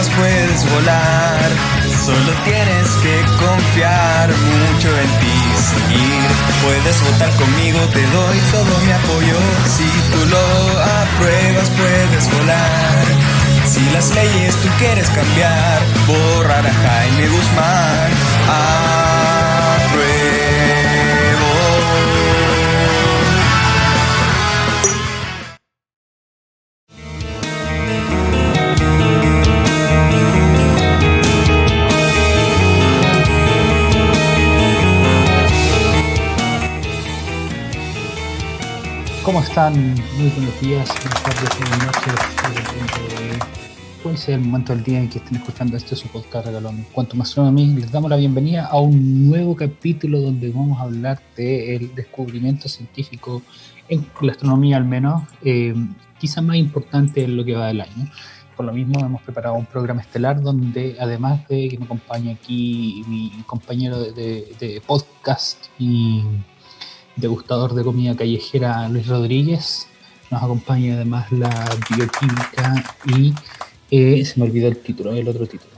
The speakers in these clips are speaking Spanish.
apruebas puedes volar. Solo tienes que confiar mucho en ti, seguir. Puedes votar conmigo, te doy todo mi apoyo. Si tú lo apruebas puedes volar. Si las leyes tú quieres cambiar, borrar a Jaime Guzmán. Apruebo. ¿Cómo están? Muy buenos días, buenas tardes, buenas noches. Puede ser el momento del día en que estén escuchando su podcast regalón. Cuanto más a mí, les damos la bienvenida a un nuevo capítulo donde vamos a hablar del descubrimiento científico en la astronomía, al menos, quizá más importante en lo que va del año. Por lo mismo hemos preparado un programa estelar donde, además de que me acompaña aquí mi compañero de podcast y degustador de comida callejera Luis Rodríguez, nos acompaña además la bioquímica y se me olvidó el otro título.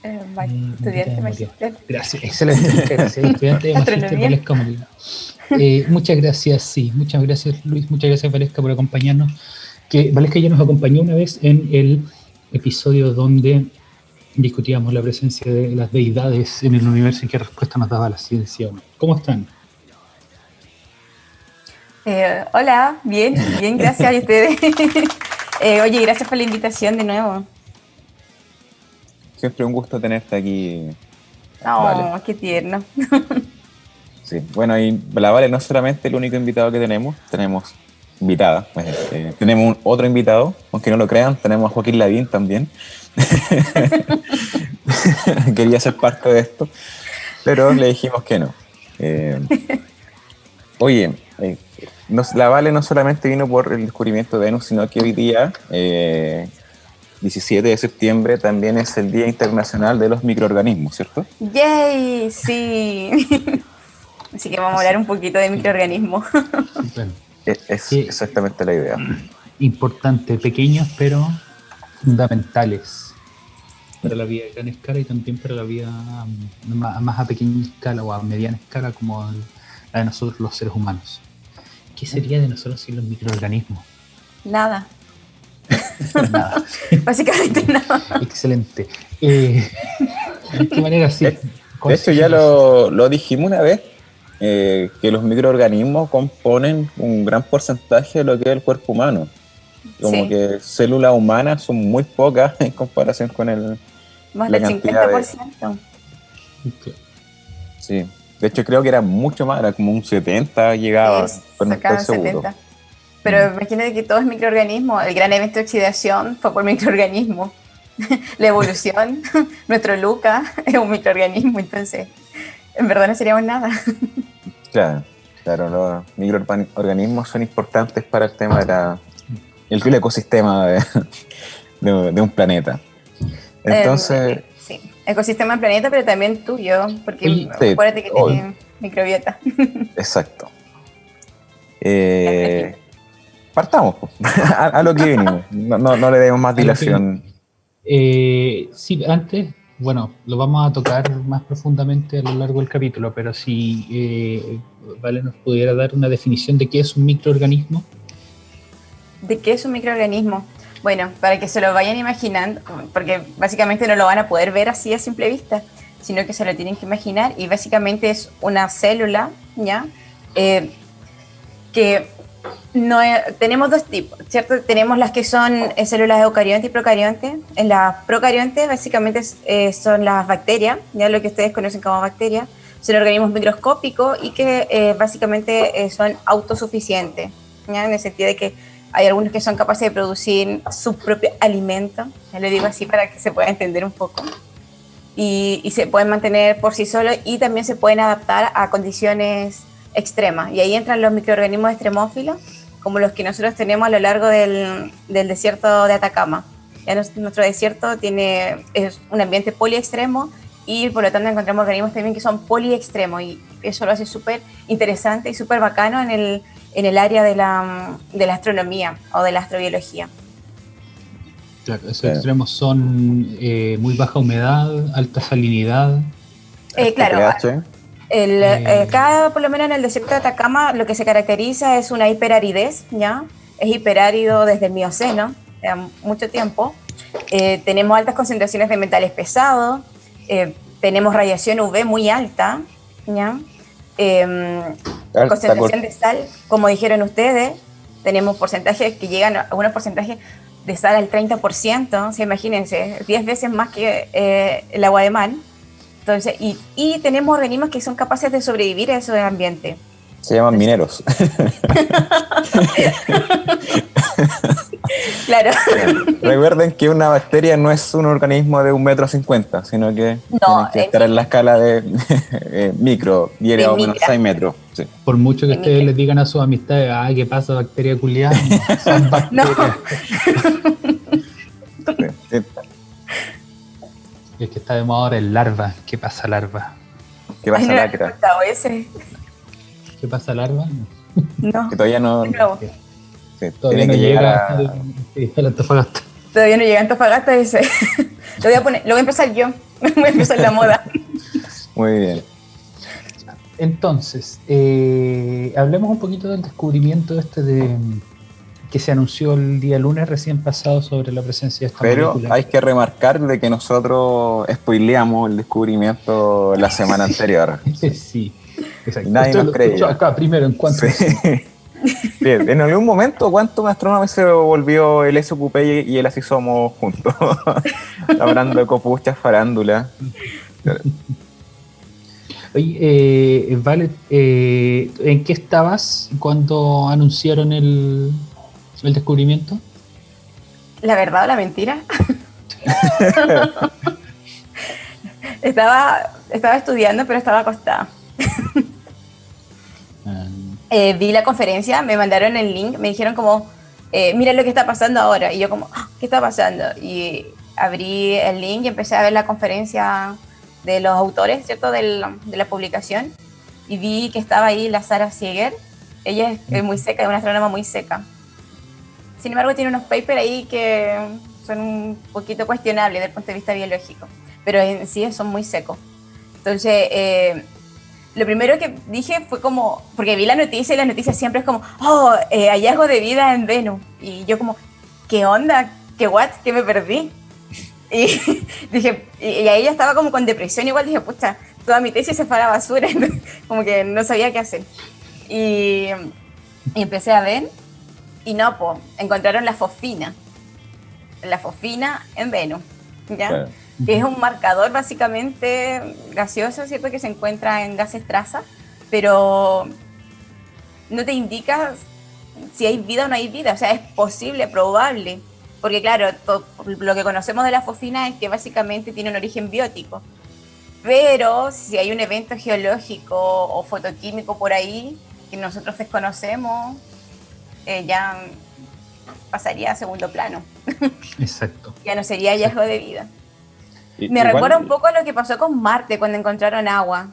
Estudiante magíster. Gracias, excelente, gracias. Estudiante de magíster Valesca Molina. Muchas gracias Luis, muchas gracias Valesca por acompañarnos. Valesca ya nos acompañó una vez en el episodio donde discutíamos la presencia de las deidades en el universo y qué respuesta nos daba la ciencia. ¿Cómo están? Hola, bien, gracias a ustedes. Oye, gracias por la invitación de nuevo. Siempre un gusto tenerte aquí. Vale. Qué tierno. Sí, bueno, y la Vale no es solamente el único invitado que tenemos invitada. Tenemos otro invitado, aunque no lo crean, tenemos a Joaquín Lavín también. Quería ser parte de esto, pero le dijimos que no. La Vale no solamente vino por el descubrimiento de Venus, sino que hoy día, 17 de septiembre, también es el Día Internacional de los Microorganismos, ¿cierto? ¡Yay! Sí. Así que vamos a hablar un poquito de microorganismos. Bueno, es exactamente la idea. Importante, pequeños pero fundamentales para la vida a gran escala y también para la vida más a pequeña escala o a mediana escala como la de nosotros los seres humanos. ¿Qué sería de nosotros sin los microorganismos? Nada. Nada. Básicamente nada. Excelente. ¿De qué manera sí? De hecho ya lo dijimos una vez, que los microorganismos componen un gran porcentaje de lo que es el cuerpo humano. Como que células humanas son muy pocas en comparación con más del 50%. Sí, de hecho creo que era mucho más, era como un 70 llegaba, pero no estoy seguro. 70. Pero imagínate que todo es microorganismo. El gran evento de oxidación fue por microorganismo. La evolución, nuestro Luca es un microorganismo, entonces en verdad no seríamos nada. Claro, los microorganismos son importantes para el tema el ecosistema de un planeta. Entonces... sí, ecosistema del planeta, pero también tuyo, porque acuérdate que tiene microbiota. Exacto. Partamos a lo que venimos, no le demos más dilación. Sí, antes, bueno, lo vamos a tocar más profundamente a lo largo del capítulo, pero si Vale nos pudiera dar una definición de qué es un microorganismo. ¿De qué es un microorganismo? Bueno, para que se lo vayan imaginando, porque básicamente no lo van a poder ver así a simple vista, sino que se lo tienen que imaginar, y básicamente es una célula, ¿ya? Que no tenemos dos tipos, ¿cierto? Tenemos las que son células eucariontes y procariontes. En las procariontes básicamente son las bacterias, ya lo que ustedes conocen como bacterias, son organismos microscópicos y que básicamente son autosuficientes, ¿ya? En el sentido de que hay algunos que son capaces de producir su propio alimento, ya lo digo así para que se pueda entender un poco, y se pueden mantener por sí solos y también se pueden adaptar a condiciones extremas. Y ahí entran los microorganismos extremófilos, como los que nosotros tenemos a lo largo del desierto de Atacama. Ya nuestro desierto es un ambiente poliextremo y por lo tanto encontramos organismos también que son poliextremos, y eso lo hace súper interesante y súper bacano en el, en el área de la astronomía o de la astrobiología. Claro, esos extremos son muy baja humedad, alta salinidad. Claro, pH. acá, por lo menos en el desierto de Atacama, lo que se caracteriza es una hiperaridez, ¿ya? Es hiperárido desde el Mioceno, mucho tiempo. Tenemos altas concentraciones de metales pesados, tenemos radiación UV muy alta, ¿ya? Concentración de sal, como dijeron ustedes, tenemos porcentajes que llegan a unos porcentajes de sal al 30%, ¿sí? Imagínense, 10 veces más que el agua de mar. Entonces, y tenemos organismos que son capaces de sobrevivir a ese ambiente. Se llaman mineros. Claro. Recuerden que una bacteria no es un organismo de 1,50 m, sino que tiene que estar en la escala de micro, y era o menos 6 metros. Sí. Por mucho que ustedes les digan a sus amistades, ¿qué pasa, bacteria culiada? Son bacterias. Sí. El que está de moda ahora es larva. ¿Qué pasa, larva? ¿Qué pasa, lacra? ¿Qué pasa, larva? No. Que todavía no. Sí, todavía tiene no que llega a la Antofagasta. Todavía no llega a Antofagasta ese. Lo voy a empezar yo. Voy a empezar la moda. Muy bien. Entonces, hablemos un poquito del descubrimiento que se anunció el día lunes recién pasado sobre la presencia de esta Pero molécula. hay que remarcar de que nosotros spoileamos el descubrimiento la semana anterior. Sí, exacto. Nadie nos creyó. Acá primero, en cuanto Bien, en algún momento, ¿cuántos astrónomos se volvió el SQP y el Así Somos juntos? Hablando de copuchas, farándula. Oye, Vale, ¿en qué estabas cuando anunciaron el descubrimiento? ¿La verdad o la mentira? Estaba estudiando, pero estaba acostada. Vi la conferencia, me mandaron el link, me dijeron como, mira lo que está pasando ahora. Y yo como, ¿qué está pasando? Y abrí el link y empecé a ver la conferencia de los autores, ¿cierto? De la publicación. Y vi que estaba ahí la Sarah Sieger. Ella es muy seca, es una astrónoma muy seca. Sin embargo, tiene unos papers ahí que son un poquito cuestionables desde el punto de vista biológico. Pero en sí son muy secos. Entonces, lo primero que dije fue como, porque vi la noticia y la noticia siempre es como, hallazgo de vida en Venus. Y yo como, ¿qué onda? ¿Qué what? ¿Qué me perdí? Y dije, y ahí ya estaba como con depresión, igual dije, pucha, toda mi tesis se fue a la basura, como que no sabía qué hacer. Y empecé a ver, y no, pues, encontraron la fosfina en Venus, ¿ya? Claro. Que es un marcador básicamente gaseoso, ¿cierto? Que se encuentra en gases traza, pero no te indica si hay vida o no hay vida, o sea, es posible, probable, porque claro, lo que conocemos de la fosfina es que básicamente tiene un origen biótico, pero si hay un evento geológico o fotoquímico por ahí que nosotros desconocemos, ya pasaría a segundo plano. Exacto. Ya no sería hallazgo de vida. Me Igual, recuerda un poco a lo que pasó con Marte cuando encontraron agua.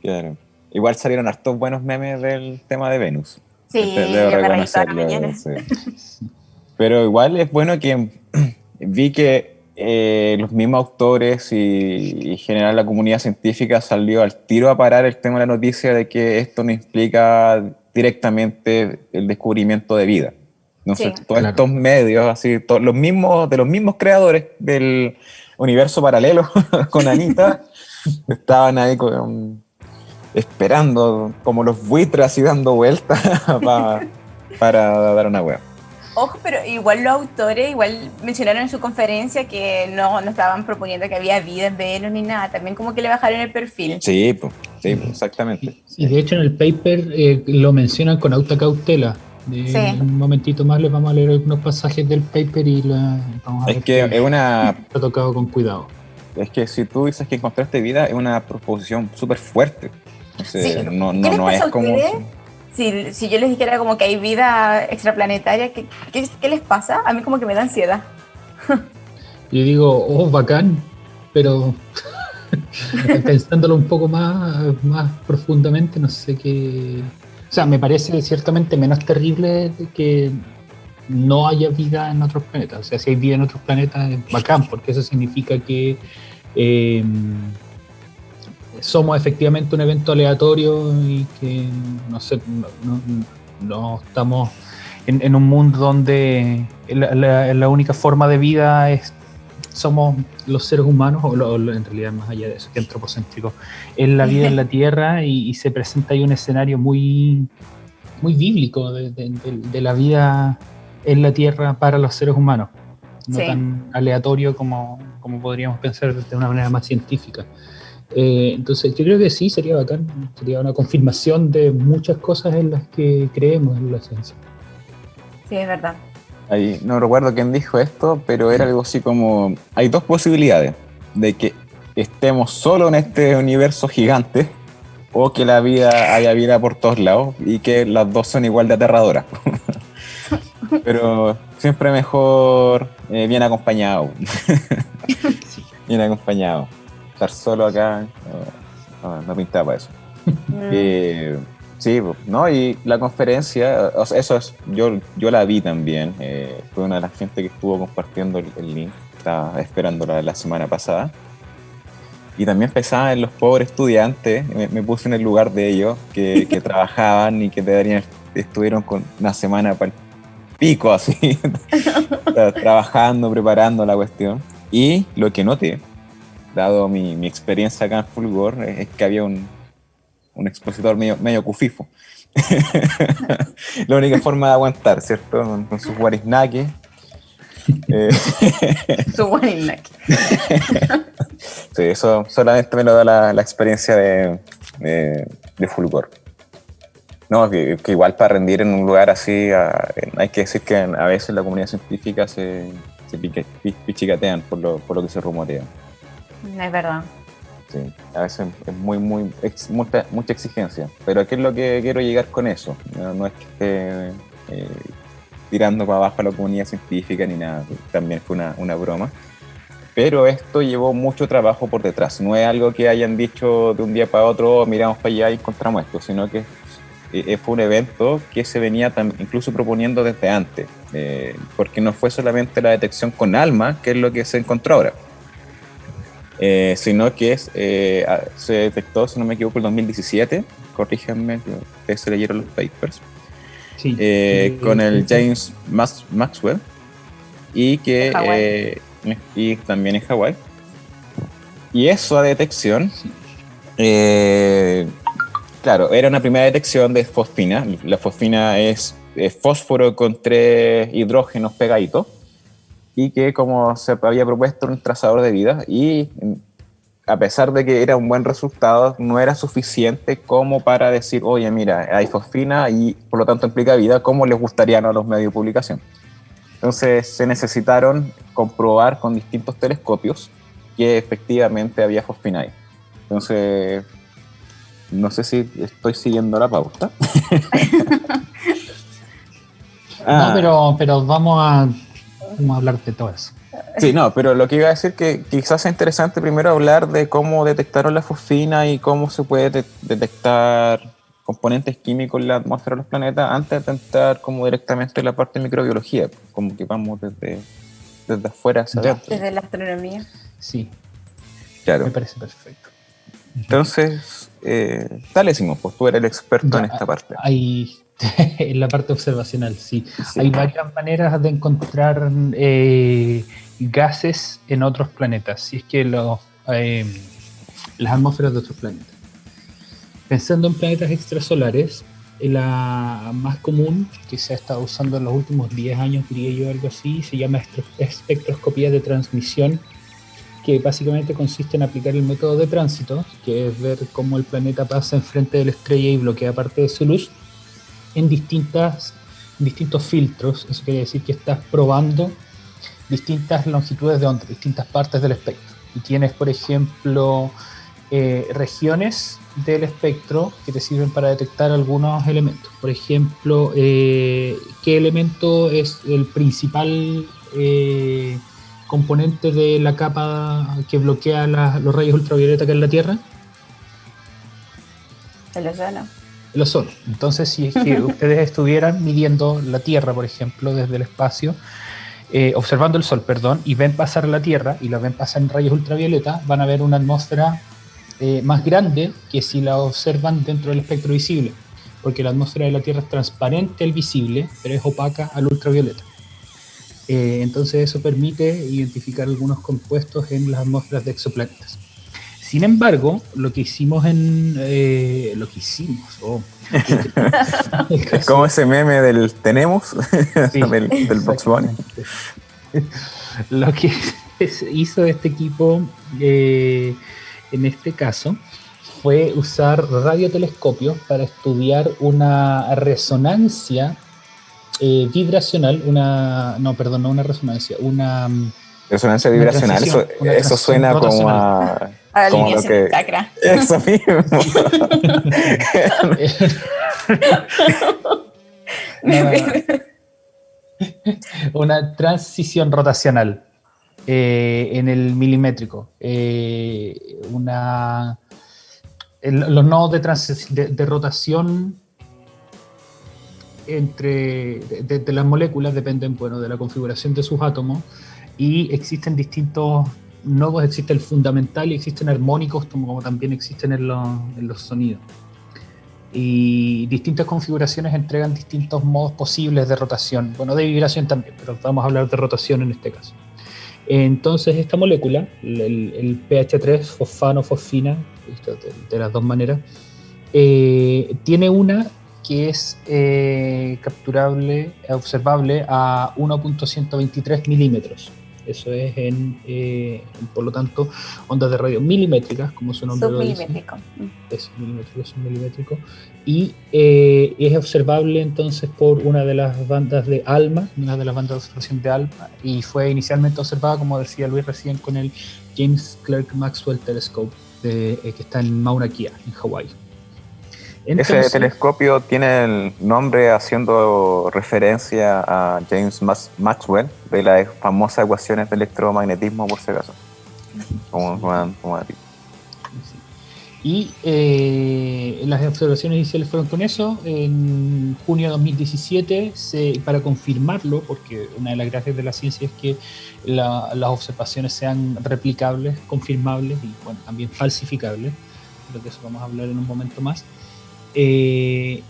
Claro. Igual salieron hartos buenos memes del tema de Venus. Sí, Debo yo me reí toda la reconocerlo, mañana. sí. Pero igual es bueno que vi que los mismos autores y en general la comunidad científica salió al tiro a parar el tema de la noticia de que esto no implica directamente el descubrimiento de vida. No sé, Sí. todos estos medios, así, los mismos creadores del universo paralelo con Anita, estaban ahí esperando como los buitres así dando vueltas para dar una web. Ojo, pero igual los autores igual mencionaron en su conferencia que no estaban proponiendo que había vida en Venus ni nada. También como que le bajaron el perfil. Sí, pues, exactamente. Y de hecho en el paper lo mencionan con alta cautela. Sí. En un momentito más les vamos a leer algunos pasajes del paper y vamos a ver Es que está tocado con cuidado. Es que si tú dices que encontraste vida, es una proposición súper fuerte. O sea, Sí. no ¿Qué les es pasa a como... ustedes? Si yo les dijera como que hay vida extraplanetaria, ¿qué les pasa? A mí como que me da ansiedad. Yo digo, bacán, pero pensándolo un poco más profundamente, no sé qué... O sea, me parece ciertamente menos terrible que no haya vida en otros planetas. O sea, si hay vida en otros planetas es bacán, porque eso significa que somos efectivamente un evento aleatorio y que no estamos en un mundo donde la única forma de vida somos los seres humanos, en realidad más allá de eso, que antropocéntrico, es la vida en la Tierra, y se presenta ahí un escenario muy, muy bíblico de la vida en la Tierra para los seres humanos, no tan aleatorio como podríamos pensar de una manera más científica. Entonces yo creo que sí, sería bacán, sería una confirmación de muchas cosas en las que creemos en la ciencia. Sí, es verdad. Ahí, no recuerdo quién dijo esto, pero era algo así como, hay dos posibilidades, de que estemos solo en este universo gigante, o que haya vida por todos lados, y que las dos son igual de aterradoras. Pero siempre mejor bien acompañado. Bien acompañado. Estar solo acá no pintaba para eso. Sí, ¿no? Y la conferencia, o sea, eso es, yo la vi también. Fue una de las gente que estuvo compartiendo el link. Estaba esperándola la semana pasada. Y también pensaba en los pobres estudiantes. Me puse en el lugar de ellos que trabajaban y que estuvieron con una semana para el pico, así, trabajando, preparando la cuestión. Y lo que noté, dado mi experiencia acá en Fulgor, es que había un expositor medio cufifo. La única forma de aguantar, ¿cierto? Con sus guariznaques. Su guariznaque. Sí, eso solamente me lo da la experiencia de Fulgor. No, que igual para rendir en un lugar así, hay que decir que a veces la comunidad científica se pichicatean por lo que se rumorea. Es verdad. Sí, a veces es mucha exigencia, pero ¿a qué es lo que quiero llegar con eso? No es que esté tirando para abajo a la comunidad científica ni nada, también fue una broma, pero esto llevó mucho trabajo por detrás. No es algo que hayan dicho de un día para otro, miramos para allá y encontramos esto, sino que fue un evento que se venía incluso proponiendo desde antes, porque no fue solamente la detección con ALMA, que es lo que se encontró ahora, sino que se detectó, si no me equivoco, en 2017, corríjanme, ustedes se leyeron los papers, sí, con el James Maxwell, y y también en Hawái. Y esa detección, claro, era una primera detección de fosfina. La fosfina es fósforo con 3 hidrógenos pegaditos, y que, como se había propuesto, un trazador de vida, y a pesar de que era un buen resultado, no era suficiente como para decir, oye, mira, hay fosfina y por lo tanto implica vida, como les gustaría a los medios de publicación. Entonces se necesitaron comprobar con distintos telescopios que efectivamente había fosfina ahí. Entonces, no sé si estoy siguiendo la pauta. Pero vamos a hablar de todo eso. Sí, no, pero lo que iba a decir que quizás es interesante primero hablar de cómo detectaron la fosfina y cómo se puede detectar componentes químicos en la atmósfera de los planetas antes de entrar como directamente en la parte de microbiología, como que vamos desde afuera hacia adentro. Desde la astronomía. Sí, claro. Me parece perfecto. Entonces, dale, Simón, pues tú eres el experto en esta parte. En la parte observacional, sí. Hay varias maneras de encontrar gases en otros planetas, si es que las atmósferas de otros planetas. Pensando en planetas extrasolares, la más común que se ha estado usando en los últimos 10 años, diría yo, algo así, se llama espectroscopía de transmisión, que básicamente consiste en aplicar el método de tránsito, que es ver cómo el planeta pasa enfrente de la estrella y bloquea parte de su luz, en distintos filtros. Eso quiere decir que estás probando distintas longitudes de onda, distintas partes del espectro. Y tienes, por ejemplo, regiones del espectro que te sirven para detectar algunos elementos. Por ejemplo, ¿qué elemento es el principal componente de la capa que bloquea los rayos ultravioleta que es la Tierra? El océano. el ozono. Entonces, si es que ustedes estuvieran midiendo la Tierra, por ejemplo, desde el espacio, observando el Sol, perdón, y ven pasar la Tierra y la ven pasar en rayos ultravioleta, van a ver una atmósfera más grande que si la observan dentro del espectro visible, porque la atmósfera de la Tierra es transparente al visible, pero es opaca al ultravioleta. Entonces eso permite identificar algunos compuestos en las atmósferas de exoplanetas. Sin embargo, lo que hicimos Es como ese meme del tenemos, sí, del Box Bunny. Lo que hizo este equipo en este caso fue usar radiotelescopios para estudiar una resonancia vibracional, Resonancia vibracional, eso suena como a alineación que, de chakra. Eso mismo. Una transición rotacional en el milimétrico. Los nodos de rotación de las moléculas dependen, bueno, de la configuración de sus átomos, y existen distintos nodos, existe el fundamental y existen armónicos, como también existen en los sonidos. Y distintas configuraciones entregan distintos modos posibles de rotación, bueno, de vibración también, pero vamos a hablar de rotación en este caso. Entonces esta molécula, el PH3, fosfano-fosfina, de las dos maneras, tiene una que es observable a 1.123 milímetros. Eso es por lo tanto, ondas de radio milimétricas, como su nombre lo dice. Es milimétrico. Y es observable entonces por una de las bandas de ALMA, una de las bandas de observación de ALMA, y fue inicialmente observada, como decía Luis recién, con el James Clerk Maxwell Telescope, que está en Mauna Kea, en Hawái. Entonces, ese telescopio tiene el nombre haciendo referencia a James Maxwell, de las famosas ecuaciones de electromagnetismo, por si acaso. Como a ti. Y las observaciones iniciales fueron con eso. En junio de 2017, para confirmarlo, porque una de las gracias de la ciencia es que las observaciones sean replicables, confirmables y bueno, también falsificables, de que eso vamos a hablar en un momento más. Se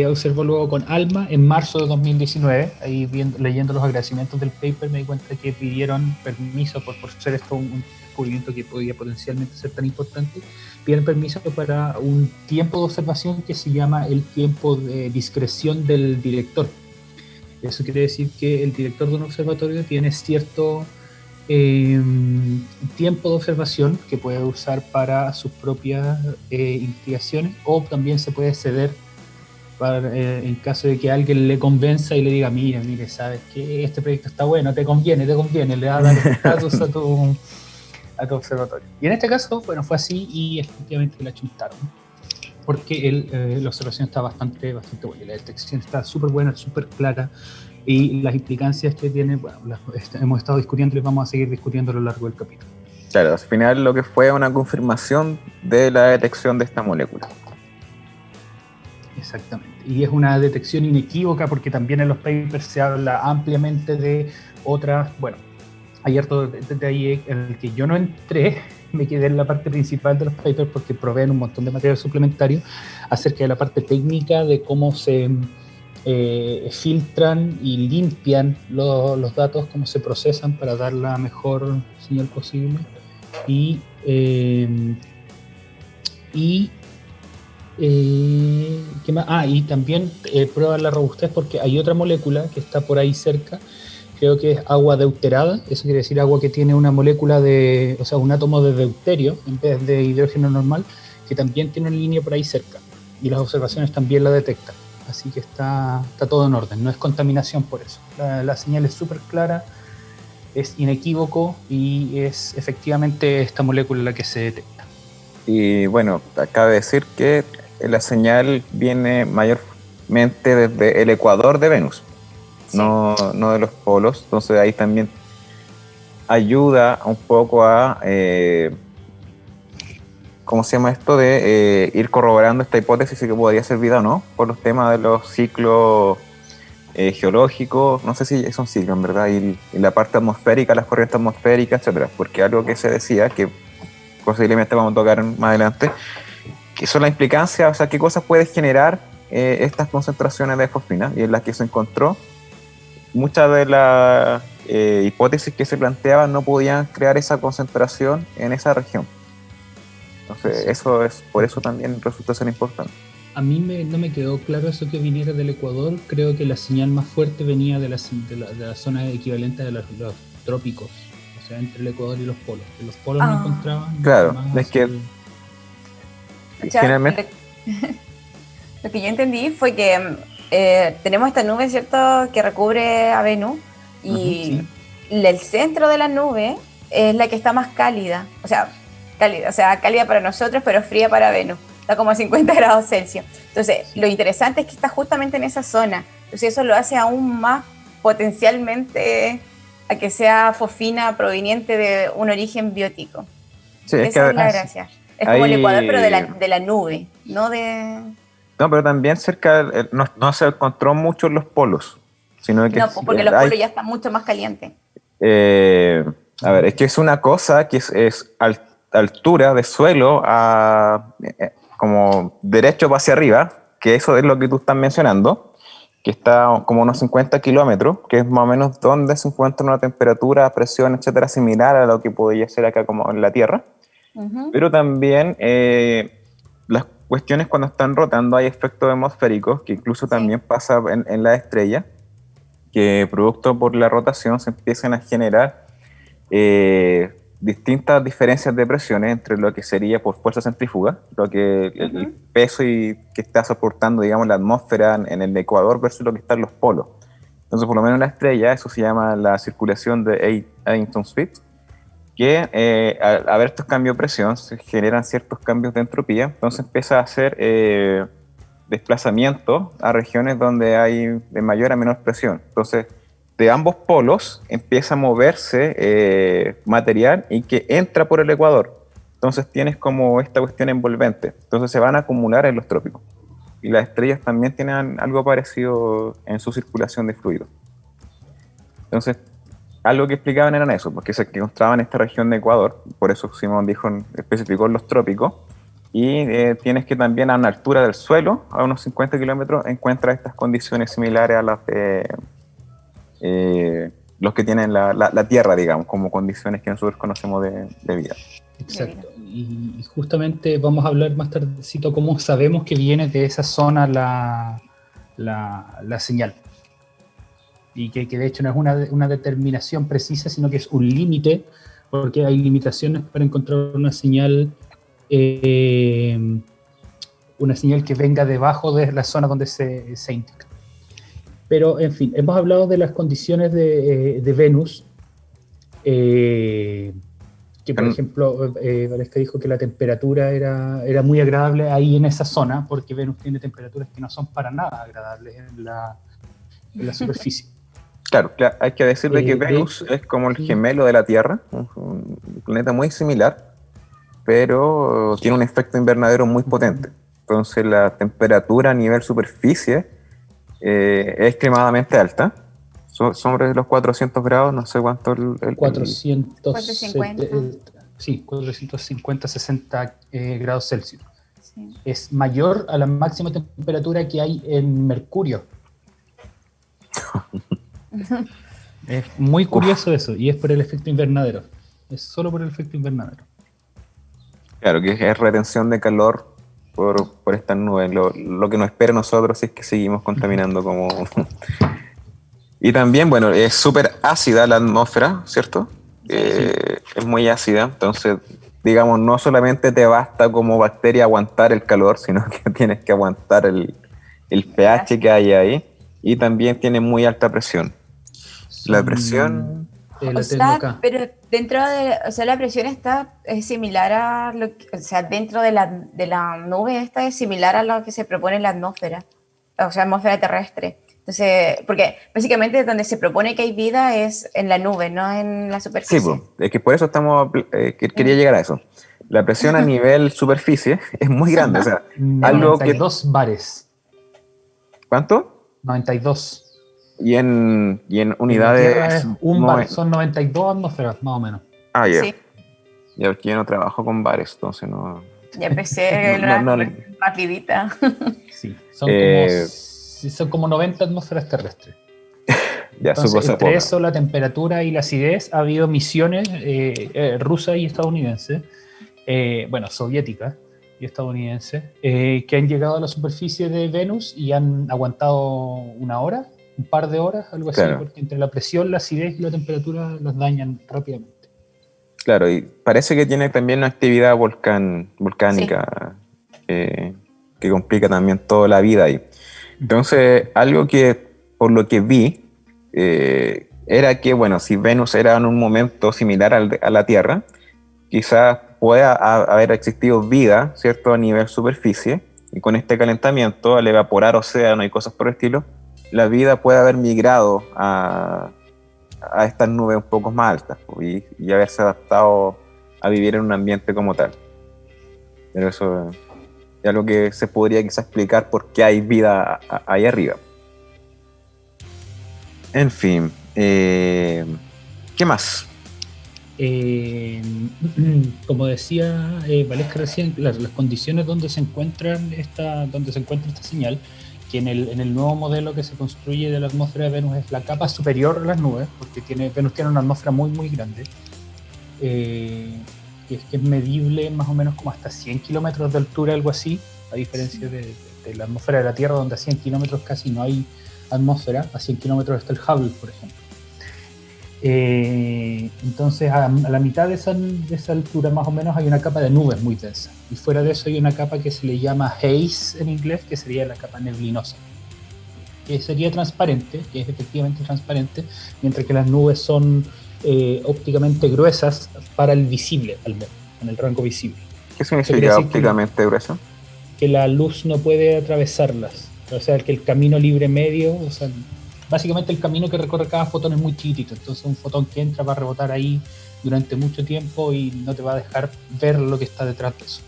observó luego con ALMA en marzo de 2019. Ahí leyendo los agradecimientos del paper me di cuenta que pidieron permiso por ser esto un descubrimiento que podía potencialmente ser tan importante. Pidieron permiso para un tiempo de observación que se llama el tiempo de discreción del director. Eso quiere decir que el director de un observatorio tiene cierto tiempo de observación que puede usar para sus propias investigaciones, o también se puede ceder en caso de que alguien le convenza y le diga, mire, sabes que este proyecto está bueno, te conviene, le va a dar estatus a tu observatorio. Y en este caso, bueno, fue así y efectivamente la chuntaron, porque la observación está bastante buena, la detección está súper buena, súper clara, y las implicancias que tiene, bueno, hemos estado discutiendo y vamos a seguir discutiendo a lo largo del capítulo. Claro, al final lo que fue una confirmación de la detección de esta molécula. Exactamente, y es una detección inequívoca, porque también en los papers se habla ampliamente de otras, bueno, hay harto detalle en el que yo no entré, me quedé en la parte principal de los papers porque proveen un montón de material suplementario acerca de la parte técnica de cómo se filtran y limpian los datos, cómo se procesan para dar la mejor señal posible, y ¿qué más? Y también prueban la robustez, porque hay otra molécula que está por ahí cerca, creo que es agua deuterada. Eso quiere decir agua que tiene una molécula un átomo de deuterio en vez de hidrógeno normal, que también tiene una línea por ahí cerca, y las observaciones también la detectan. Así que está todo en orden, no es contaminación por eso. La señal es súper clara, es inequívoco y es efectivamente esta molécula la que se detecta. Y bueno, cabe decir que la señal viene mayormente desde el ecuador de Venus, sí. no de los polos. Entonces ahí también ayuda un poco a ¿cómo se llama esto? De ir corroborando esta hipótesis de que podría ser vida o no, por los temas de los ciclos geológicos, no sé si son ciclos, en verdad, y la parte atmosférica, las corrientes atmosféricas, etcétera. Porque algo que se decía, que posiblemente vamos a tocar más adelante, que son las implicancias, o sea, qué cosas puede generar estas concentraciones de fosfina, y en las que se encontró muchas de las hipótesis que se planteaban no podían crear esa concentración en esa región. Entonces, eso es, por eso también resulta ser importante. A mí no me quedó claro eso que viniera del Ecuador. Creo que la señal más fuerte venía de la zona equivalente de los trópicos, o sea, entre el Ecuador y los polos. En los polos no encontraban. Claro, es que generalmente lo que yo entendí fue que tenemos esta nube, ¿cierto?, que recubre a Venus, y el centro de la nube es la que está más cálida, cálida para nosotros, pero fría para Venus. Está como a 50 grados Celsius. Entonces, lo interesante es que está justamente en esa zona. Entonces, eso lo hace aún más potencialmente a que sea fosfina proveniente de un origen biótico. Sí, esa es la gracia. Es como el Ecuador, pero de la nube, no de... No, pero también cerca, no se encontró mucho en los polos, sino que... No, porque los polos ya están mucho más calientes. A ver, es que es una cosa que es altura de suelo como derecho hacia arriba, que eso es lo que tú estás mencionando, que está como unos 50 kilómetros, que es más o menos donde se encuentra una temperatura, presión, etcétera, similar a lo que podría ser acá como en la Tierra. Pero también las cuestiones cuando están rotando hay efectos atmosféricos, que incluso también pasa en la estrella, que producto por la rotación se empiezan a generar distintas diferencias de presiones entre lo que sería por fuerza centrífuga, lo que el peso que está soportando, digamos, la atmósfera en el ecuador versus lo que está en los polos. Entonces, por lo menos en la estrella, eso se llama la circulación de Eddington-Smith, que al haber estos cambios de presión se generan ciertos cambios de entropía, entonces empieza a hacer desplazamiento a regiones donde hay de mayor a menor presión. Entonces, de ambos polos empieza a moverse material y que entra por el ecuador. Entonces tienes como esta cuestión envolvente. Entonces se van a acumular en los trópicos. Y las estrellas también tienen algo parecido en su circulación de fluidos. Entonces, algo que explicaban eran eso, porque se encontraban en esta región de Ecuador, por eso Simón especificó los trópicos, y tienes que también a una altura del suelo, a unos 50 kilómetros, encuentras estas condiciones similares a las de los que tienen la Tierra, digamos, como condiciones que nosotros conocemos de vida. Exacto, y justamente vamos a hablar más tardecito cómo sabemos que viene de esa zona la señal. Y que de hecho no es una determinación precisa, sino que es un límite, porque hay limitaciones para encontrar una señal que venga debajo de la zona donde se indica. Pero, en fin, hemos hablado de las condiciones de Venus, que, por ejemplo, Valesca dijo que la temperatura era muy agradable ahí en esa zona, porque Venus tiene temperaturas que no son para nada agradables en la superficie. Claro, hay que decirle que Venus es como el gemelo de la Tierra, un planeta muy similar, pero tiene un efecto invernadero muy potente. Entonces la temperatura a nivel superficie es extremadamente alta, sobre los 400 grados, no sé cuánto 450. Sí, 450, 60 grados Celsius. Sí. Es mayor a la máxima temperatura que hay en Mercurio. Es muy curioso eso, y es por el efecto invernadero. Es solo por el efecto invernadero. Claro, que es retención de calor por estas nubes, lo que nos espera a nosotros si es que seguimos contaminando como... Y también, bueno, es súper ácida la atmósfera, ¿cierto? Sí. Es muy ácida, entonces, digamos, no solamente te basta como bacteria aguantar el calor, sino que tienes que aguantar el pH que hay ahí, y también tiene muy alta presión. La presión... pero dentro de, la presión es similar a dentro de la nube esta es similar a lo que se propone en la atmósfera, atmósfera terrestre. Entonces, porque básicamente donde se propone que hay vida es en la nube, no en la superficie. Sí, es que por eso quería llegar a eso. la presión a nivel superficie es muy grande. O sea, algo que... 92 bares. ¿Cuánto? 92. Y en La unidades... Tierra es un bar, son 92 atmósferas, más o menos. Ah, ya. Sí. Ya, porque yo no trabajo con bares, entonces no... Ya empecé rapidita. Sí, son como 90 atmósferas terrestres. Ya, Entonces, supo ser entre poca. eso, la temperatura y la acidez, ha habido misiones rusas y estadounidenses, soviéticas y estadounidenses, que han llegado a la superficie de Venus y han aguantado una hora, un par de horas, algo así, Claro. porque entre la presión, la acidez y la temperatura los dañan rápidamente. Claro, y parece que tiene también una actividad volcánica que complica también toda la vida ahí. Entonces, algo que, por lo que vi, era que, bueno, si Venus era en un momento similar a la Tierra, quizás pueda haber existido vida, ¿cierto?, a nivel superficie, y con este calentamiento, al evaporar océano y cosas por el estilo, la vida puede haber migrado a estas nubes un poco más altas y haberse adaptado a vivir en un ambiente como tal. Pero eso es algo que se podría quizás explicar por qué hay vida ahí arriba. En fin, ¿qué más? Como decía Valesca recién, las condiciones donde se encuentra esta señal, que en el nuevo modelo que se construye de la atmósfera de Venus es la capa superior a las nubes, porque Venus tiene una atmósfera muy muy grande, que es medible más o menos como hasta 100 kilómetros de altura, algo así, a diferencia de la atmósfera de la Tierra, donde a 100 kilómetros casi no hay atmósfera. A 100 kilómetros está el Hubble, por ejemplo. Entonces a la mitad de esa altura más o menos hay una capa de nubes muy densa, y fuera de eso hay una capa que se le llama haze en inglés, que sería la capa neblinosa, que sería transparente, que es efectivamente transparente, mientras que las nubes son ópticamente gruesas para el visible, al menos en el rango visible. ¿Qué significa ópticamente grueso? Que la luz no puede atravesarlas, o sea, que el camino libre medio, o sea, básicamente el camino que recorre cada fotón es muy chiquitito, entonces un fotón que entra va a rebotar ahí durante mucho tiempo y no te va a dejar ver lo que está detrás de eso.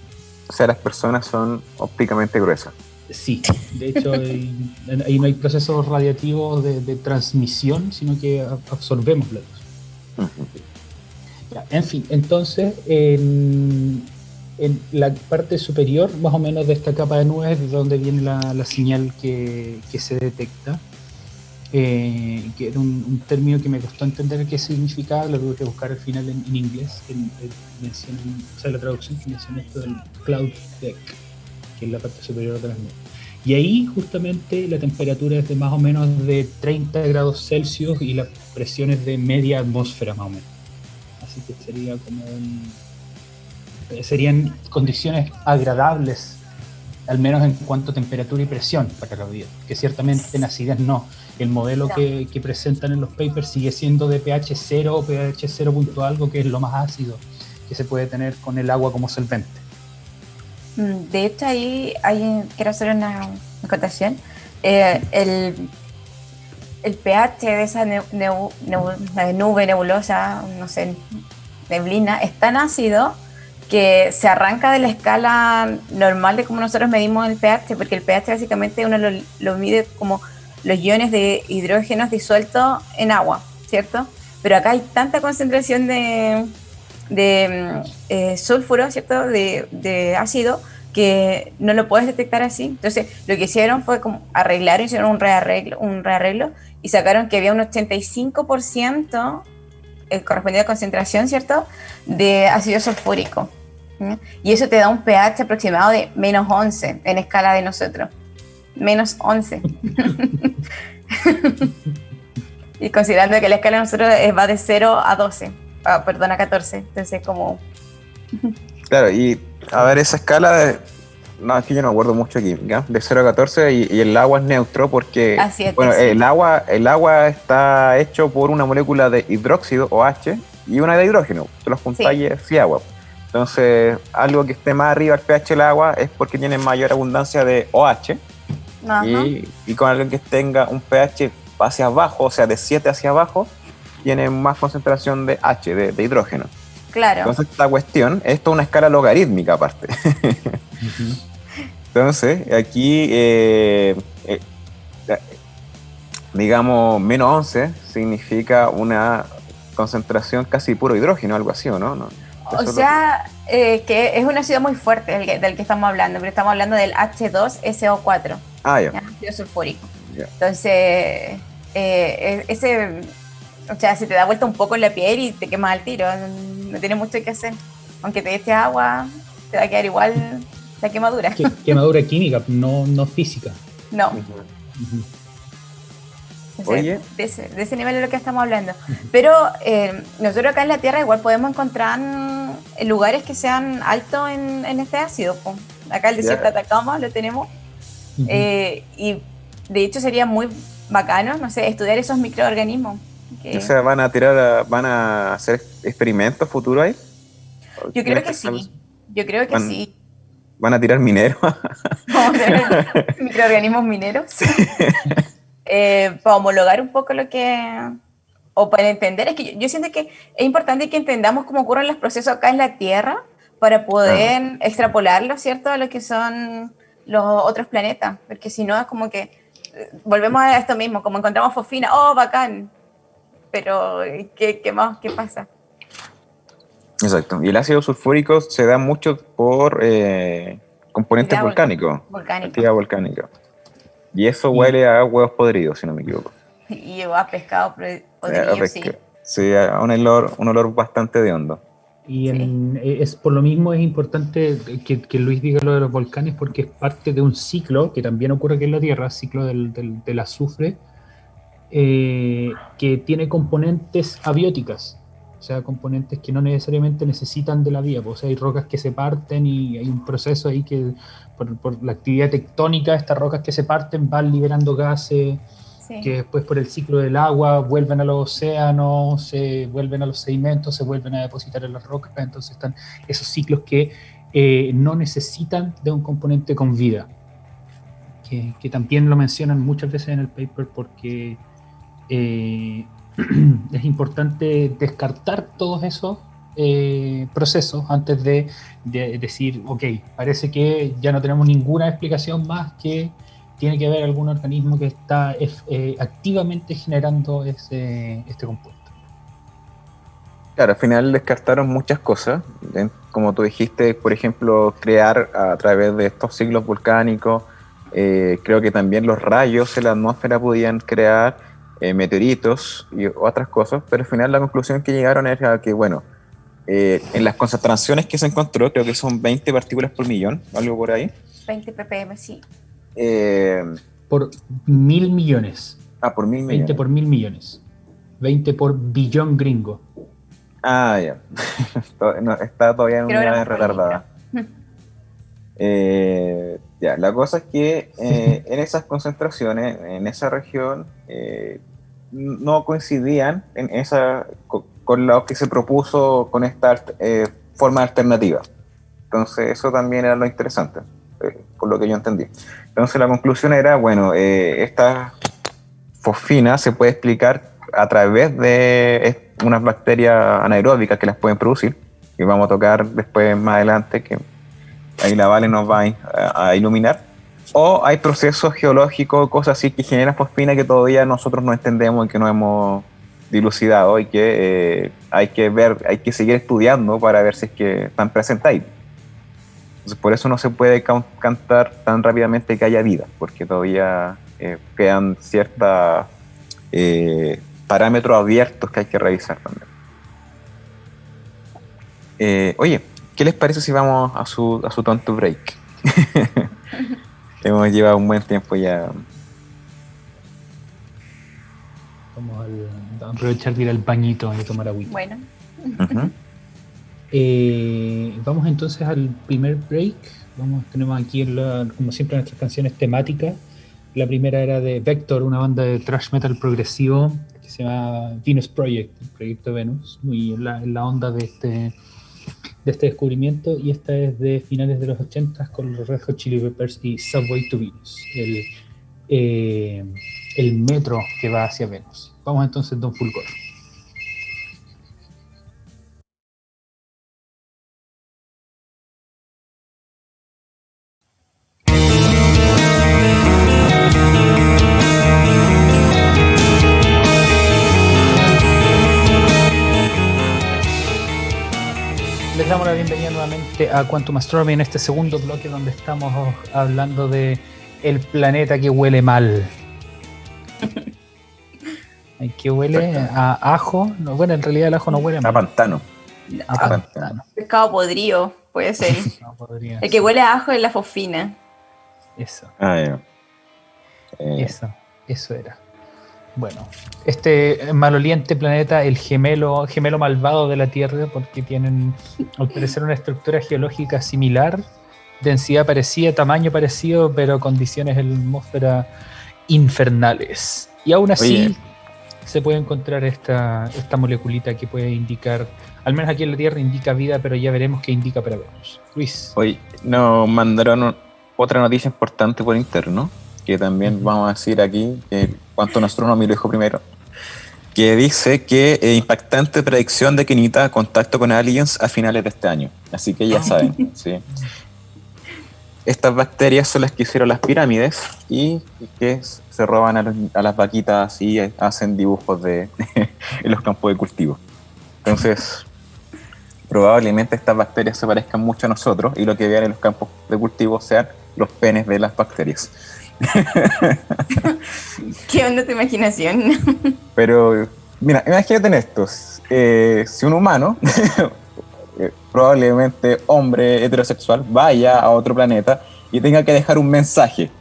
O sea, las personas son ópticamente gruesas. Sí, de hecho ahí no hay procesos radiativos de transmisión, sino que absorbemos la luz. Uh-huh. Ya, en fin, entonces en la parte superior más o menos de esta capa de nubes es de donde viene la señal que se detecta. Que era un término que me costó entender qué significaba, lo tuve que buscar al final en inglés, la traducción que menciona esto del cloud deck, que es la parte superior de las nubes. Y ahí justamente la temperatura es de más o menos de 30 grados Celsius y las presiones de media atmósfera más o menos. Así que sería serían condiciones agradables, al menos en cuanto a temperatura y presión para la vida, que ciertamente en acidez no. El modelo que presentan en los papers sigue siendo de pH 0 o pH 0 punto algo, que es lo más ácido que se puede tener con el agua como solvente. De hecho, ahí quiero hacer una acotación. El pH de esa nube nebulosa, no sé, neblina, es tan ácido que se arranca de la escala normal de cómo nosotros medimos el pH, porque el pH básicamente uno lo mide como los iones de hidrógenos disueltos en agua, ¿cierto? Pero acá hay tanta concentración de sulfuro, ¿cierto? De ácido, que no lo puedes detectar así. Entonces, lo que hicieron fue como hicieron un rearreglo y sacaron que había un 85% correspondiente a concentración, ¿cierto?, de ácido sulfúrico. Y eso te da un pH aproximado de menos 11 en escala de nosotros. Menos 11. Y considerando que la escala de nosotros va de 0 a 12. A 14. Entonces, como... Claro, y a ver, esa escala no, es que yo no me acuerdo mucho aquí, ¿ya? De 0 a 14 y el agua es neutro porque Así es, bueno, sí. el agua está hecho por una molécula de hidróxido, OH, y una de hidrógeno. Tú las juntas y es agua. Entonces, algo que esté más arriba el pH del agua es porque tiene mayor abundancia de OH. Y con algo que tenga un pH hacia abajo, o sea, de 7 hacia abajo, tiene más concentración de H, de hidrógeno. Claro. Entonces esta cuestión, esto es una escala logarítmica aparte. Ujú. Entonces, aquí, digamos, -11 significa una concentración casi puro hidrógeno, algo así, ¿o no? O sea, que es un ácido muy fuerte del que estamos hablando, pero estamos hablando del H2SO4, Ya. ¿ya? Ácido sulfúrico. Ya. Entonces, ese, o sea, se te da vuelta un poco en la piel y te quemas al tiro, no tienes mucho que hacer. Aunque te eches agua, te va a quedar igual la quemadura. Quemadura química, no física. No. Ujú. Ujú. Oye. De ese nivel es lo que estamos hablando. Pero nosotros acá en la Tierra igual podemos encontrar lugares que sean altos en este ácido. Po. Acá el desierto de Atacama lo tenemos. Ujú. Y de hecho sería muy bacano, no sé, estudiar esos microorganismos. O sea, van a hacer experimentos futuros ahí. Yo creo que sí. Yo creo que sí. Van a tirar mineros. Vamos a tener microorganismos mineros. Para homologar un poco lo que... O para entender, es que yo siento que es importante que entendamos cómo ocurren los procesos acá en la Tierra para poder extrapolarlo, ¿cierto?, a lo que son los otros planetas, porque si no es como que volvemos a esto mismo, como encontramos fosfina, ¡oh, bacán! Pero, ¿qué más? ¿Qué pasa? Exacto. Y el ácido sulfúrico se da mucho por componentes volcánicos. Actividad volcánica. Y eso huele a huevos podridos, si no me equivoco. Y a pescado podrido, sí. Sí, a un olor bastante de hondo. Y por lo mismo es importante que Luis diga lo de los volcanes, porque es parte de un ciclo que también ocurre aquí en la Tierra, ciclo del azufre, que tiene componentes abióticas, o sea, componentes que no necesariamente necesitan de la vida. O sea, hay rocas que se parten y hay un proceso ahí que por la actividad tectónica, estas rocas que se parten van liberando gases, sí, que después por el ciclo del agua vuelven a los océanos, se vuelven a los sedimentos, se vuelven a depositar en las rocas. Entonces están esos ciclos que no necesitan de un componente con vida, que también lo mencionan muchas veces en el paper, porque es importante descartar todos esos procesos antes de decir, ok, parece que ya no tenemos ninguna explicación más, que tiene que haber algún organismo que está activamente generando este compuesto. Claro, al final descartaron muchas cosas, como tú dijiste, por ejemplo, crear a través de estos ciclos volcánicos, creo que también los rayos en la atmósfera podían crear meteoritos y otras cosas, pero al final la conclusión que llegaron era que, bueno, en las concentraciones que se encontró, creo que son 20 partículas por millón, algo por ahí. 20 ppm, sí. Por 1.000 millones. Por 1.000 millones. 20 por 1.000 millones. 20 por billón gringo. Ya. No, está todavía en unidades retardadas. Ya, la cosa es que en esas concentraciones, en esa región, no coincidían con lo que se propuso con esta forma alternativa. Entonces eso también era lo interesante, por lo que yo entendí. Entonces la conclusión era, bueno, esta fosfina se puede explicar a través de unas bacterias anaeróbicas que las pueden producir, y vamos a tocar después más adelante, que ahí la Vale nos va a iluminar. O hay procesos geológicos, cosas así que generan fosfina que todavía nosotros no entendemos y que no hemos dilucidado, y que hay que seguir estudiando para ver si es que están presentes ahí. Entonces, por eso no se puede cantar tan rápidamente que haya vida, porque todavía quedan ciertos parámetros abiertos que hay que revisar también. Oye, ¿qué les parece si vamos a su tonto break? Hemos llevado un buen tiempo ya. Vamos a aprovechar de ir al bañito y tomar agüita. Bueno. Uh-huh. Vamos entonces al primer break. Tenemos aquí, como siempre, nuestras canciones temáticas. La primera era de Vector, una banda de thrash metal progresivo que se llama Venus Project, el proyecto Venus, muy en la onda de este descubrimiento. Y esta es de finales de los 80 con los Red Hot Chili Peppers y Subway to Venus, el metro que va hacia Venus. Vamos entonces, Don Fulgor. nuevamente a Quantum Astronomy en este segundo bloque donde estamos hablando de el planeta que huele mal. Que huele a ajo. No, bueno, en realidad el ajo no huele A mal. pantano. A pantano. Pescado podrido, puede ser. No podría El que ser. huele a ajo es la fofina. Eso. Ya. Eso era. Bueno, este maloliente planeta, el gemelo malvado de la Tierra, porque tienen al parecer una estructura geológica similar, densidad parecida, tamaño parecido, pero condiciones en la atmósfera infernales. Y aún así Oye. se puede encontrar esta moleculita que puede indicar, al menos aquí en la Tierra indica vida, pero ya veremos qué indica para Venus. Luis. Hoy nos mandaron otra noticia importante por interno, que también vamos a decir aquí, que Quantum Astronomy lo dijo primero, que dice que impactante predicción de que necesita contacto con aliens a finales de este año. Así que ya saben, ¿sí? Estas bacterias son las que hicieron las pirámides y que se roban a las vaquitas y hacen dibujos en los campos de cultivo. Entonces, probablemente estas bacterias se parezcan mucho a nosotros y lo que vean en los campos de cultivo sean los penes de las bacterias. ¿Qué onda tu imaginación? Pero, mira, imagínate en esto. Si un humano, probablemente hombre heterosexual, vaya a otro planeta y tenga que dejar un mensaje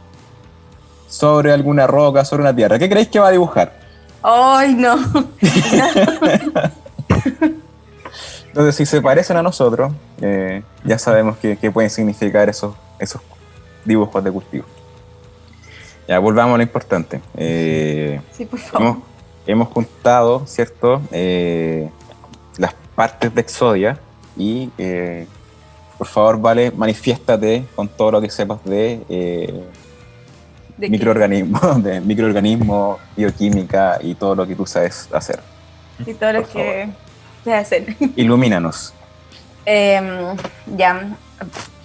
sobre alguna roca, sobre una tierra, ¿qué creéis que va a dibujar? ¡Ay, no! Entonces, si se parecen a nosotros, ya sabemos qué pueden significar esos dibujos de cultivo. Ya, volvamos a lo importante. Sí, por favor. Hemos juntado, ¿cierto? Las partes de Exodia y, por favor, Vale, manifiéstate con todo lo que sepas de microorganismos, bioquímica y todo lo que tú sabes hacer. Y todo lo por que se hacen. Ilumínanos. Ya,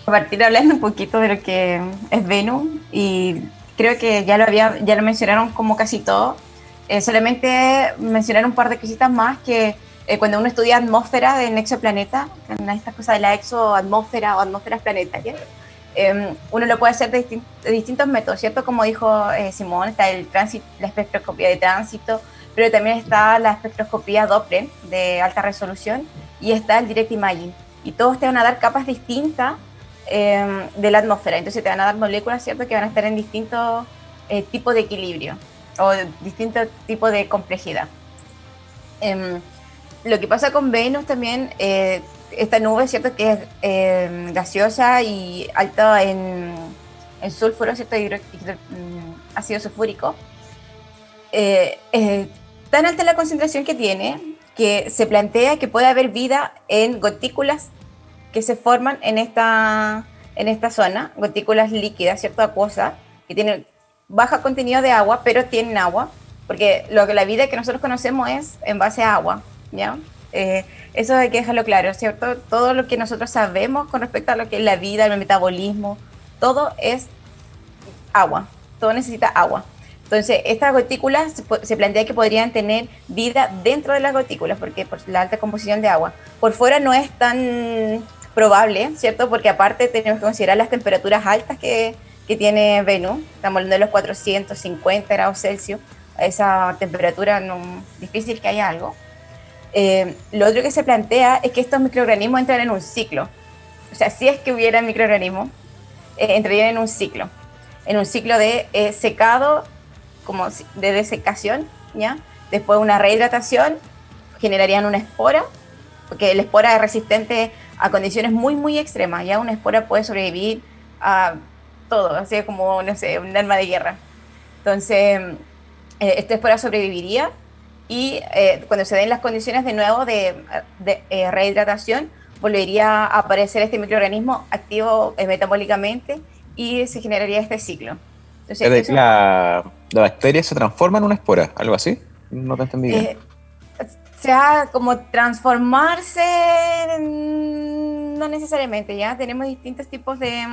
a partir hablando un poquito de lo que es Venus, y creo que ya lo mencionaron como casi todo. Solamente mencionar un par de cositas más que cuando uno estudia atmósfera en exoplaneta, en estas cosas de la exoatmósfera o atmósferas planetarias, uno lo puede hacer de distintos métodos, ¿cierto? Como dijo Simón, está la espectroscopía de tránsito, pero también está la espectroscopía Doppler de alta resolución y está el Direct Imaging. Y todos te van a dar capas distintas de la atmósfera. Entonces te van a dar moléculas, ¿cierto?, que van a estar en distintos tipos de equilibrio o distintos tipos de complejidad. Lo que pasa con Venus también, esta nube, ¿cierto?, que es gaseosa y alta en sulfuro, ¿cierto?, ácido sulfúrico. Tan alta la concentración que tiene que se plantea que puede haber vida en gotículas que se forman en esta zona, gotículas líquidas, ¿cierto?, acuosas, que tienen bajo contenido de agua, pero tienen agua, porque la vida que nosotros conocemos es en base a agua, ¿ya? Eso hay que dejarlo claro, ¿cierto? Todo lo que nosotros sabemos con respecto a lo que es la vida, el metabolismo, todo es agua, todo necesita agua. Entonces, estas gotículas se plantea que podrían tener vida dentro de las gotículas, porque por la alta composición de agua. Por fuera no es tan probable, ¿cierto? Porque aparte tenemos que considerar las temperaturas altas que tiene Venus. Estamos hablando de los 450 grados Celsius. A esa temperatura no difícil que haya algo. Lo otro que se plantea es que estos microorganismos entran en un ciclo. O sea, si es que hubiera microorganismos, entrarían en un ciclo de secado, como de desecación, ¿ya? Después una rehidratación, generarían una espora, porque la espora es resistente a condiciones muy, muy extremas. Ya una espora puede sobrevivir a todo, así como, no sé, un arma de guerra. Entonces, esta espora sobreviviría y cuando se den las condiciones de nuevo de rehidratación, volvería a aparecer este microorganismo activo metabólicamente y se generaría este ciclo. Entonces, la bacteria se transforma en una espora, algo así. No te entendí bien. O sea, como transformarse, no necesariamente, ya tenemos distintos tipos de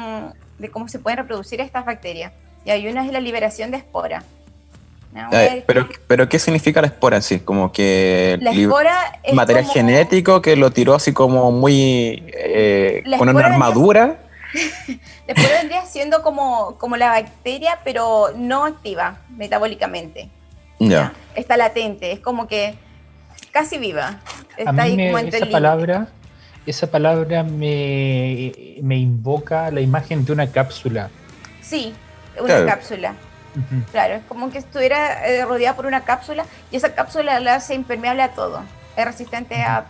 cómo se pueden reproducir estas bacterias. Y hay una es la liberación de esporas. ¿no? Voy a ver Pero ¿qué significa la espora en sí? Como que la espora es material como- genético que lo tiró así como muy La con una espora armadura. la espora vendría siendo como la bacteria, pero no activa metabólicamente. Ya. Está latente, es como que casi viva. A Está mí ahí como entre esa el límite. palabra me invoca la imagen de una cápsula. Sí, una Claro. cápsula. Ujú. Claro, es como que estuviera rodeada por una cápsula y esa cápsula la hace impermeable a todo. Es resistente a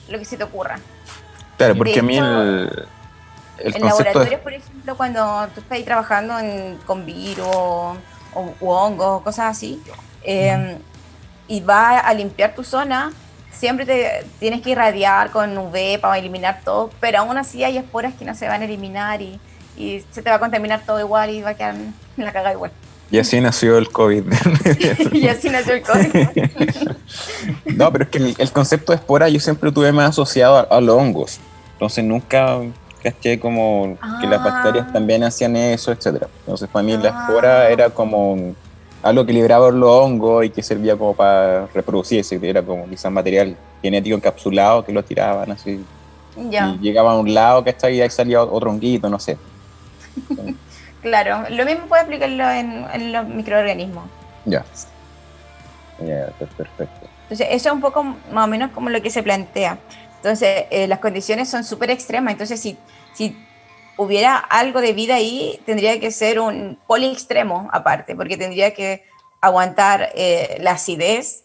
lo que se te ocurra. Claro, Y de porque a mí hecho, el en concepto laboratorios, por ejemplo, cuando tú estás ahí trabajando con virus o hongos o cosas así, y vas a limpiar tu zona, siempre te tienes que irradiar con UV para eliminar todo, pero aún así hay esporas que no se van a eliminar y se te va a contaminar todo igual y va a quedar la cagada igual. y así nació el COVID. Y así nació el COVID. No, pero es que el concepto de espora yo siempre tuve más asociado a los hongos. Entonces nunca caché como que las bacterias también hacían eso, etcétera. Entonces para mí la espora era como algo que liberaba los hongos y que servía como para reproducirse, que era como quizás material genético encapsulado que lo tiraban así. Ya, Y llegaba a un lado que está y ahí salía otro honguito, no sé. claro. Lo mismo puede aplicarlo en los microorganismos. Ya. Ya, pues, perfecto. Entonces, eso es un poco más o menos como lo que se plantea. Entonces, las condiciones son súper extremas. Entonces, si hubiera algo de vida ahí, tendría que ser un poliextremo aparte, porque tendría que aguantar la acidez,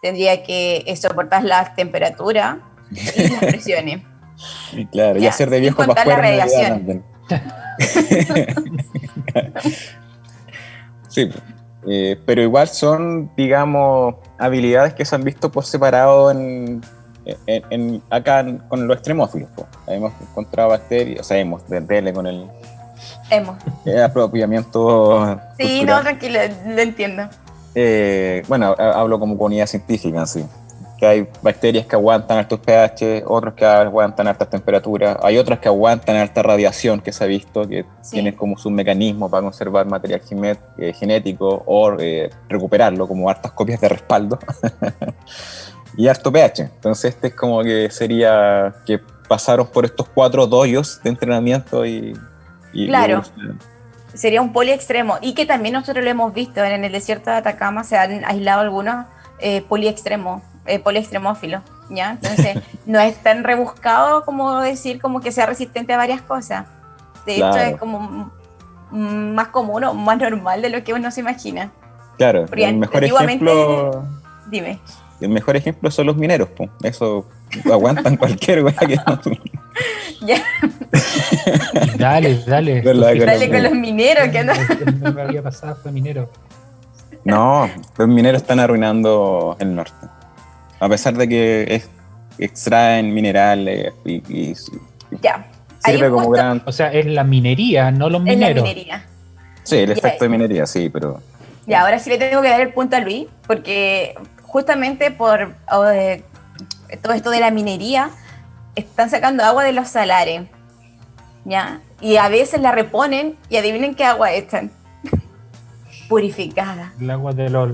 tendría que soportar las temperaturas y las presiones. Y claro, y Ya, hacer de sin viejo para contar la afuera en Navidad radiación. también. Sí, pero igual son, digamos, habilidades que se han visto por separado con los extremófilos. Po. Hemos encontrado bacterias, o sea, hemos de con el Hemos. apropiamiento Sí, cultural. no, tranquilo, lo entiendo. Bueno, hablo como comunidad científica, sí. Que hay bacterias que aguantan altos pH, otros que aguantan altas temperaturas, hay otras que aguantan alta radiación, que se ha visto, que Sí. tienen como su mecanismo para conservar material genético o recuperarlo, como hartas copias de respaldo. Y alto pH. Entonces este es como que sería que pasaron por estos 4 doyos de entrenamiento y Claro. evolucionaron. Sería un poliextremo y que también nosotros lo hemos visto en el desierto de Atacama, se han aislado algunos poliextremófilos, ¿ya? Entonces no es tan rebuscado como decir como que sea resistente a varias cosas. De hecho Claro. es como más común o más normal de lo que uno se imagina. Claro, Porque el mejor antiguamente- ejemplo... Dime. El mejor ejemplo son los mineros, po. Eso aguantan cualquier weá que no. Ya, Dale. Dale dale con los mineros que andan. No me había pasado, fue minero. No, los mineros están arruinando el norte. A pesar de que extraen minerales y Ya. Ahí sirve como justo gran... O sea, es la minería, no los es la mineros. minería. Sí, el Ya. efecto de minería, sí, pero... Ya, ahora sí le tengo que dar el punto a Luis, porque justamente por todo esto de la minería, están sacando agua de los salares, ¿ya? Y a veces la reponen y adivinen qué agua echan. Purificada. El agua de los...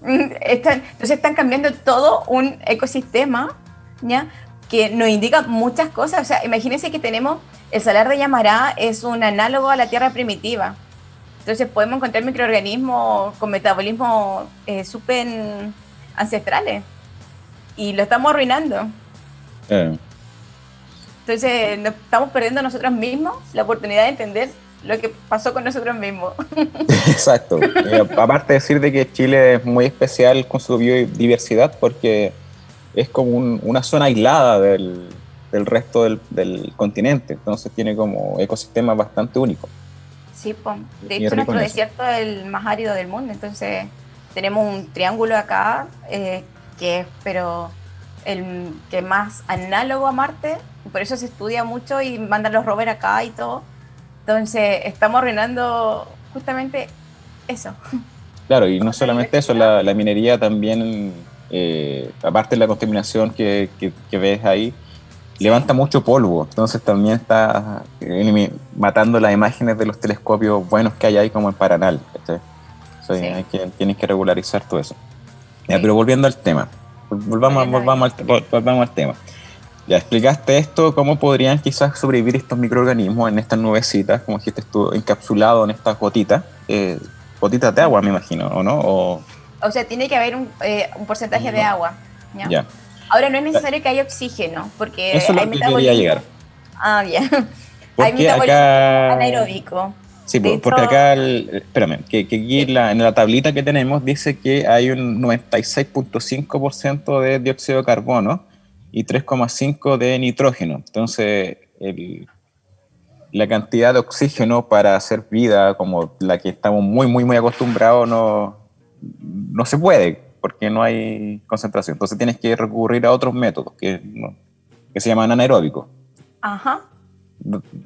Entonces están cambiando todo un ecosistema, ¿ya? Que nos indica muchas cosas. O sea, imagínense que tenemos el salar de Yamará, es un análogo a la tierra primitiva. Entonces podemos encontrar microorganismos con metabolismo súper ancestrales y lo estamos arruinando. Entonces nos estamos perdiendo nosotros mismos la oportunidad de entender lo que pasó con nosotros mismos. Exacto. Aparte de decir de que Chile es muy especial con su biodiversidad porque es como una zona aislada del resto del continente, entonces tiene como ecosistemas bastante únicos. Sí, pues. De Y hecho, rico nuestro en eso. desierto es el más árido del mundo, entonces tenemos un triángulo acá que es, pero el que es más análogo a Marte, y por eso se estudia mucho y mandan los rovers acá y todo. Entonces, estamos arruinando justamente eso. Claro, y no solamente eso, la minería también, aparte de la contaminación que ves ahí, levanta mucho polvo, entonces también está matando las imágenes de los telescopios buenos que hay ahí como en Paranal, ¿cachai? Sí, Sí. Tienes que regularizar todo eso. Ya, pero volviendo al tema. Volvamos al tema. Ya explicaste esto, cómo podrían quizás sobrevivir estos microorganismos en estas nubecitas, como dijiste tú, encapsulados en estas gotitas. Gotitas de agua, me imagino, ¿o no? O sea, tiene que haber un porcentaje de agua. ¿Ya? Ya. Ahora, no es necesario que haya oxígeno, porque Eso es hay lo que quería metabolismo. llegar. Ah, ya. Hay Porque metabolismo acá... anaeróbico. Sí, De hecho, porque acá, espérame, que aquí sí. en la tablita que tenemos dice que hay un 96.5% de dióxido de carbono y 3,5% de nitrógeno. Entonces, la cantidad de oxígeno para hacer vida como la que estamos muy acostumbrados no se puede, porque no hay concentración. Entonces tienes que recurrir a otros métodos que se llaman anaeróbicos. Ajá.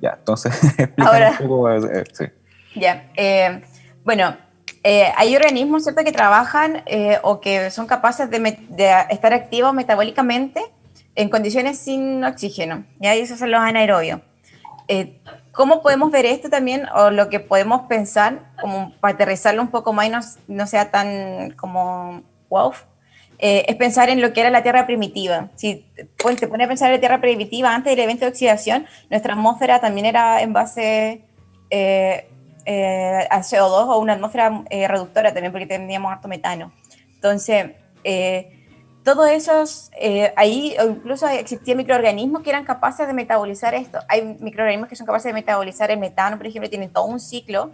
Ya, entonces explícanos Ahora, un poco. Sí. ya. Bueno, hay organismos, ¿cierto?, que trabajan o que son capaces de estar activos metabólicamente en condiciones sin oxígeno. ¿Ya? Y esos son los anaerobios. ¿Cómo podemos ver esto también? O lo que podemos pensar, como para aterrizarlo un poco más y no sea tan como wow, es pensar en lo que era la Tierra primitiva. Si te pones a pensar en la Tierra primitiva, antes del evento de oxidación, nuestra atmósfera también era en base a CO2 o una atmósfera reductora también, porque teníamos harto metano. Entonces, todos esos, ahí incluso existían microorganismos que eran capaces de metabolizar esto. Hay microorganismos que son capaces de metabolizar el metano, por ejemplo, tienen todo un ciclo.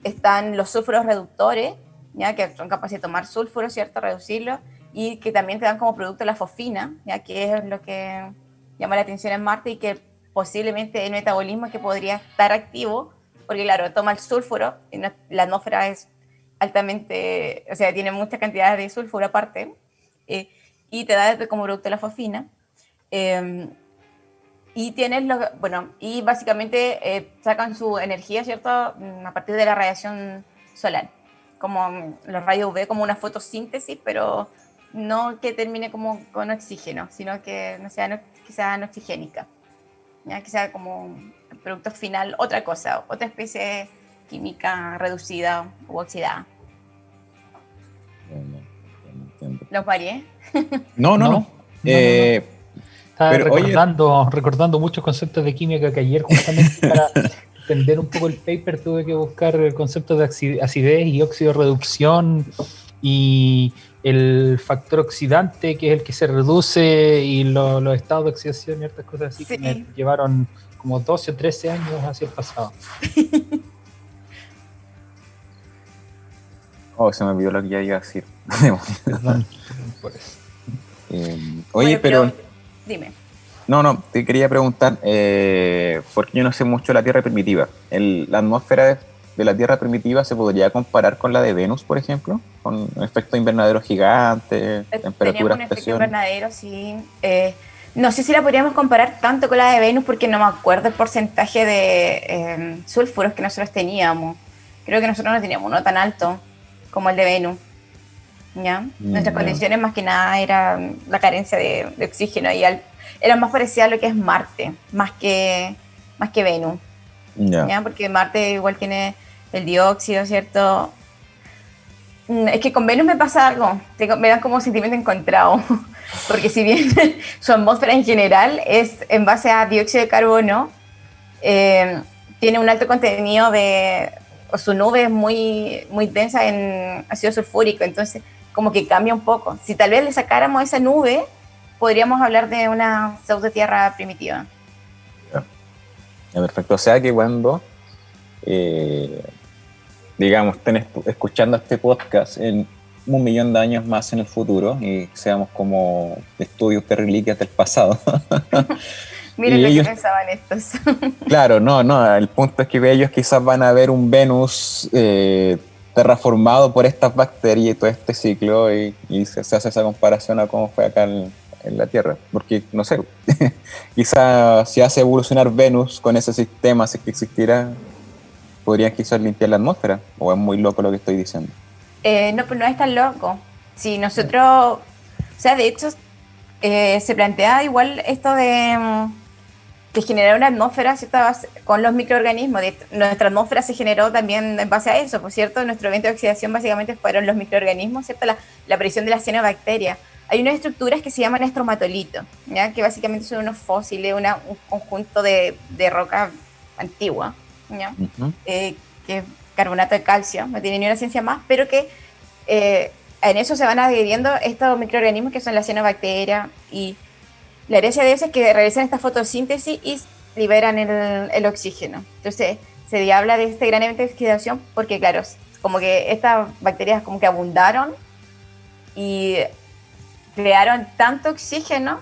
Están los sulfuros reductores, ¿ya?, que son capaces de tomar sulfuro, ¿cierto?, reducirlo, y que también te dan como producto la fosfina, ¿ya?, que es lo que llama la atención en Marte y que posiblemente el metabolismo es que podría estar activo, porque claro, toma el sulfuro, y la atmósfera es altamente, o sea, tiene mucha cantidad de sulfuro aparte, y te da como producto la fosfina. Y tienes y básicamente sacan su energía, ¿cierto?, a partir de la radiación solar, como los rayos UV, como una fotosíntesis, pero no que termine como con oxígeno, sino que que sea no oxigénica, ¿ya? Que sea como el producto final, otra cosa, otra especie química reducida u oxidada. Entiendo. ¿Los varié? No. No. Estaba Pero oye, recordando muchos conceptos de química que ayer justamente para entender un poco el paper tuve que buscar conceptos de acidez y óxido reducción y el factor oxidante, que es el que se reduce, y los estados de oxidación y otras cosas así, Sí. que me llevaron como 12 o 13 años hacia el pasado. se me olvidó lo que ya iba a decir. Perdón por eso. Oye, Bueno, pero dime. no, te quería preguntar, porque yo no sé mucho de la Tierra primitiva. La atmósfera de la Tierra primitiva se podría comparar con la de Venus, por ejemplo, con efecto invernadero gigante, temperaturas, Teníamos un efecto presión. invernadero, sí. No sé si la podríamos comparar tanto con la de Venus porque no me acuerdo el porcentaje de sulfuros que nosotros teníamos. Creo que nosotros no teníamos uno tan alto como el de Venus. ¿Ya? Nuestras condiciones más que nada era la carencia de oxígeno y era más parecida a lo que es Marte, más que Venus. ¿Ya? Porque Marte igual tiene el dióxido, ¿cierto? Es que con Venus me pasa algo, me dan como sentimiento encontrado, porque si bien su atmósfera en general es en base a dióxido de carbono, tiene un alto contenido o su nube es muy densa en ácido sulfúrico, entonces como que cambia un poco. Si tal vez le sacáramos esa nube, podríamos hablar de una pseudo tierra primitiva. Ya, perfecto. O sea que cuando, digamos, estén escuchando este podcast en 1.000.000 de años más en el futuro y seamos como estudios de reliquias del pasado. Miren lo que pensaban estos. Claro, no, el punto es que ellos quizás van a ver un Venus terraformado por estas bacterias y todo este ciclo y se hace esa comparación a cómo fue acá en la Tierra, porque no sé, quizás si hace evolucionar Venus con ese sistema, si es que existiera, podrían quizás limpiar la atmósfera, o es muy loco lo que estoy diciendo. No, pero no es tan loco. Si nosotros, o sea, de hecho, se plantea igual esto de que generar una atmósfera, ¿cierto? Con los microorganismos. Nuestra atmósfera se generó también en base a eso, por cierto. Nuestro evento de oxidación básicamente fueron los microorganismos, ¿cierto? La aparición de las cianobacterias. Hay unas estructuras que se llaman estromatolitos, ¿ya? Que básicamente son unos fósiles, un conjunto de roca antigua, ¿ya? Que es carbonato de calcio, no tiene ni una ciencia más, pero que en eso se van adhiriendo estos microorganismos que son las cianobacterias, y la herencia de eso es que realizan esta fotosíntesis y liberan el oxígeno. Entonces se habla de este gran evento de oxidación porque, claro, como que estas bacterias como que abundaron y crearon tanto oxígeno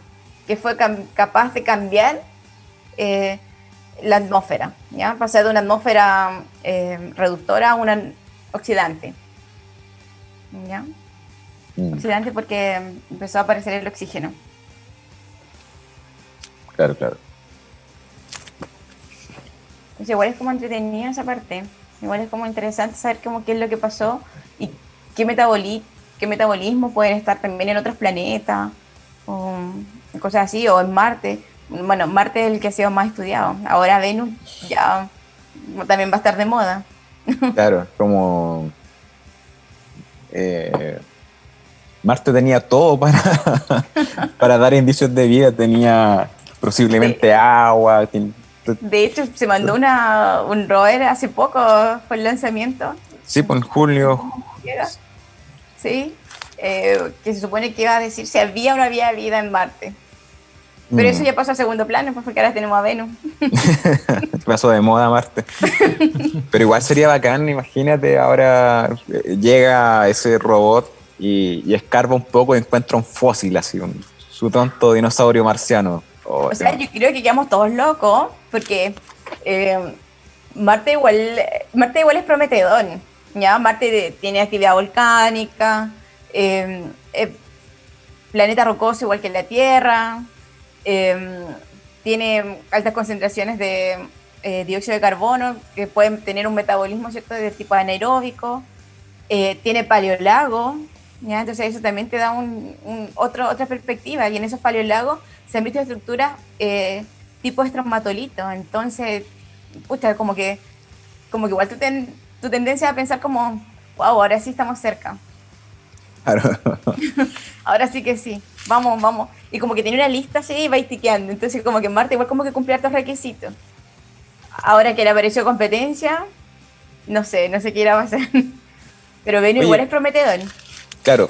que fue capaz de cambiar la atmósfera, ¿ya? Pasar de una atmósfera reductora a una oxidante, ¿ya? Oxidante porque empezó a aparecer el oxígeno. Claro, claro. Entonces, igual es como entretenida esa parte. Igual es como interesante saber cómo qué es lo que pasó y qué metabolismo pueden estar también en otros planetas o cosas así, o en Marte. Bueno, Marte es el que ha sido más estudiado. Ahora Venus ya también va a estar de moda. Claro, como Marte tenía todo para dar indicios de vida, tenía posiblemente agua. De hecho, se mandó un rover hace poco por el lanzamiento. Sí, pues en julio. Sí, que se supone que iba a decir si había o no había vida en Marte. Pero eso ya pasó a segundo plano, pues, porque ahora tenemos a Venus. Pasó de moda Marte. Pero igual sería bacán, imagínate, ahora llega ese robot y escarba un poco y encuentra un fósil, así, su tonto dinosaurio marciano. O sea, yo creo que quedamos todos locos, porque Marte igual es prometedor, ¿ya? Marte tiene actividad volcánica, planeta rocoso igual que la Tierra, tiene altas concentraciones de dióxido de carbono, que pueden tener un metabolismo, ¿cierto?, de tipo anaeróbico, tiene paleolagos, ¿ya? Entonces eso también te da otra perspectiva, y en esos paleolagos se han visto estructuras tipo estromatolitos. Entonces, pucha, como que igual tu tendencia a pensar como, wow, ahora sí estamos cerca. Claro. Ahora sí que sí, vamos. Y como que tiene una lista así y va tiqueando. Entonces como que Marte igual como que cumple hartos requisitos. Ahora que le apareció competencia, no sé qué irá a pasar. Pero Venus igual es prometedor. Claro,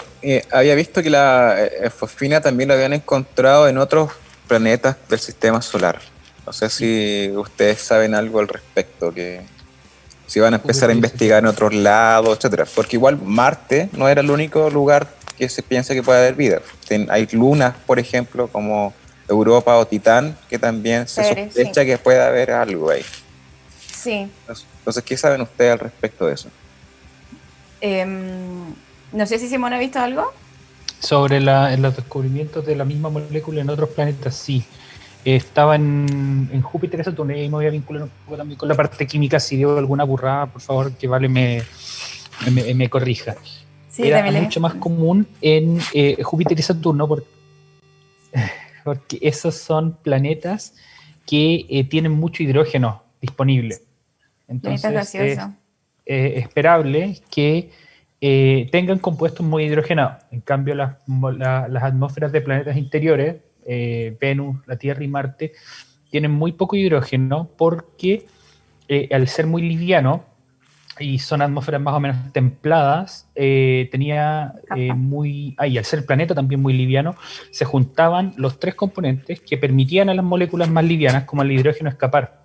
había visto que la fosfina también la habían encontrado en otros planetas del sistema solar. No sé si ustedes saben algo al respecto, que si van a empezar a investigar en otros lados, etcétera. Porque igual Marte no era el único lugar que se piensa que puede haber vida. Hay lunas, por ejemplo, como Europa o Titán, que también se sospecha que puede haber algo ahí. Sí. Entonces, ¿qué saben ustedes al respecto de eso? No sé si Simón ha visto algo. Sobre los descubrimientos de la misma molécula en otros planetas, sí. Estaba en Júpiter y Saturno, y me voy a vincular un poco también con la parte química. Si digo alguna burrada, por favor, que Vale me corrija. Sí, era mucho más común en Júpiter y Saturno porque esos son planetas que tienen mucho hidrógeno disponible. Entonces es esperable que tengan compuestos muy hidrogenados. En cambio, las atmósferas de planetas interiores, Venus, la Tierra y Marte, tienen muy poco hidrógeno porque al ser muy liviano y son atmósferas más o menos templadas, y al ser el planeta también muy liviano, se juntaban los tres componentes que permitían a las moléculas más livianas, como el hidrógeno, escapar.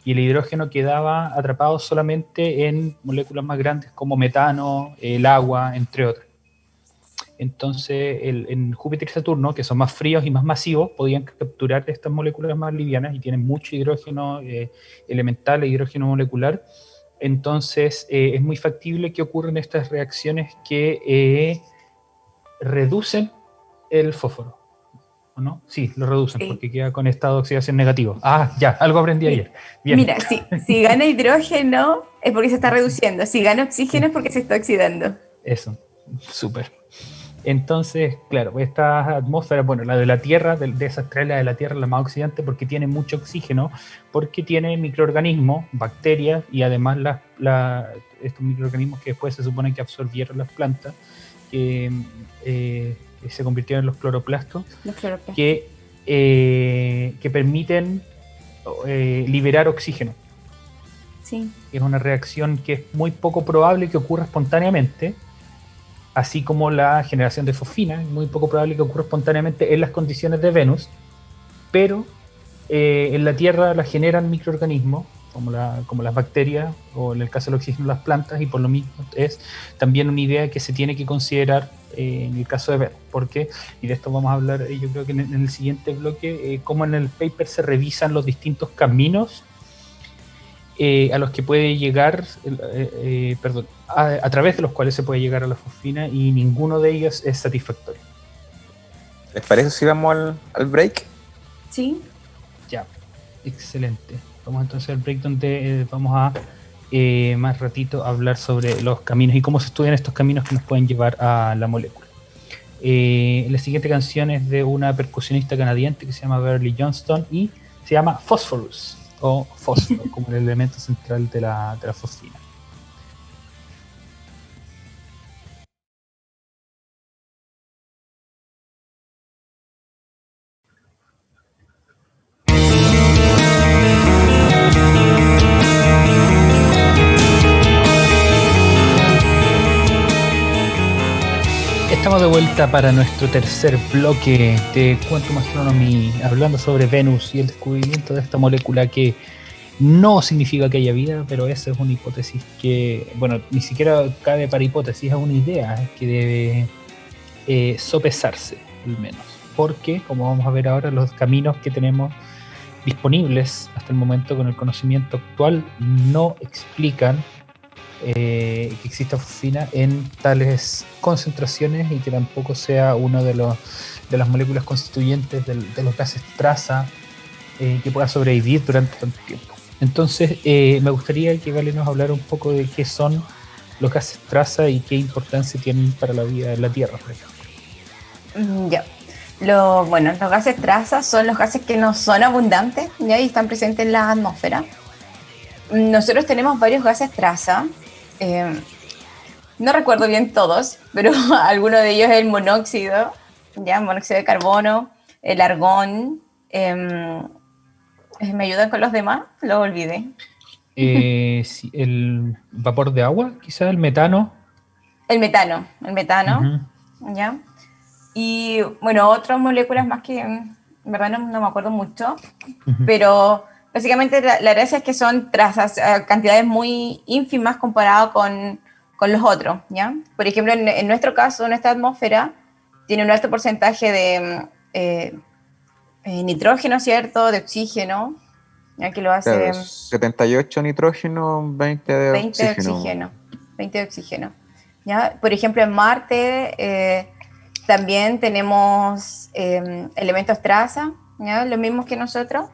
Y el hidrógeno quedaba atrapado solamente en moléculas más grandes como metano, el agua, entre otras. Entonces, en Júpiter y Saturno, que son más fríos y más masivos, podían capturar estas moléculas más livianas y tienen mucho hidrógeno elemental e hidrógeno molecular. Entonces, es muy factible que ocurran estas reacciones que reducen el fósforo. ¿O no? Sí, lo reducen, sí, porque queda con estado de oxidación negativo. Ah, ya, algo aprendí ayer. Bien. Mira, si gana hidrógeno es porque se está reduciendo. Si gana oxígeno es porque se está oxidando. Eso, súper. Entonces, claro, esta atmósfera, bueno, la de la Tierra, de esa estrella de la Tierra, la más oxidante, porque tiene mucho oxígeno, porque tiene microorganismos, bacterias, y además estos microorganismos que después se supone que absorbieron las plantas, que se convirtieron en los cloroplastos, que permiten liberar oxígeno. Sí. Es una reacción que es muy poco probable que ocurra espontáneamente, así como la generación de fosfina, es muy poco probable que ocurra espontáneamente en las condiciones de Venus, pero en la Tierra la generan microorganismos, como las bacterias, o en el caso del oxígeno las plantas, y por lo mismo es también una idea que se tiene que considerar en el caso de Venus, porque, y de esto vamos a hablar yo creo que en el siguiente bloque, cómo en el paper se revisan los distintos caminos a los que puede llegar, a través de los cuales se puede llegar a la fosfina, y ninguno de ellos es satisfactorio. ¿Les parece si vamos al break? Sí. Ya, excelente. Vamos entonces al break, donde vamos a más ratito hablar sobre los caminos y cómo se estudian estos caminos que nos pueden llevar a la molécula. La siguiente canción es de una percusionista canadiense que se llama Beverly Johnston y se llama Phosphorus, o fósforo, como el elemento central de la fosfina. Estamos de vuelta para nuestro tercer bloque de Quantum Astronomy, hablando sobre Venus y el descubrimiento de esta molécula que no significa que haya vida, pero esa es una hipótesis que, bueno, ni siquiera cabe para hipótesis, es una idea que debe sopesarse, al menos. Porque, como vamos a ver ahora, los caminos que tenemos disponibles hasta el momento con el conocimiento actual no explican que exista fosfina en tales concentraciones, y que tampoco sea uno de las moléculas constituyentes de los gases traza que pueda sobrevivir durante tanto tiempo. Entonces, me gustaría que Vale nos hablara un poco de qué son los gases traza y qué importancia tienen para la vida en la Tierra, por ejemplo. Ya. Los gases traza son los gases que no son abundantes, ¿ya? Y están presentes en la atmósfera. Nosotros tenemos varios gases traza. No recuerdo bien todos, pero alguno de ellos es el monóxido, ¿ya? Monóxido de carbono, el argón. ¿Me ayudan con los demás? Lo olvidé. Sí, el vapor de agua, quizás el metano. El metano, uh-huh. ¿Ya? Y bueno, otras moléculas más que en verdad no me acuerdo mucho, uh-huh. Pero básicamente la gracia es que son trazas, cantidades muy ínfimas comparado con los otros, ¿ya? Por ejemplo, en nuestro caso, nuestra atmósfera tiene un alto porcentaje de nitrógeno, ¿cierto? De oxígeno, ya que lo hace... Claro, 78 nitrógeno, 20 de oxígeno. 20 de oxígeno, ¿ya? Por ejemplo, en Marte también tenemos elementos traza, ¿ya? Los mismos que nosotros,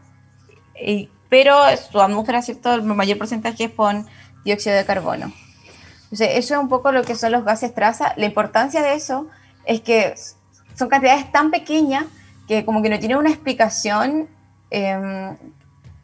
pero su atmósfera, ¿cierto? El mayor porcentaje es con dióxido de carbono. Entonces, eso es un poco lo que son los gases traza. La importancia de eso es que son cantidades tan pequeñas que como que no tienen una explicación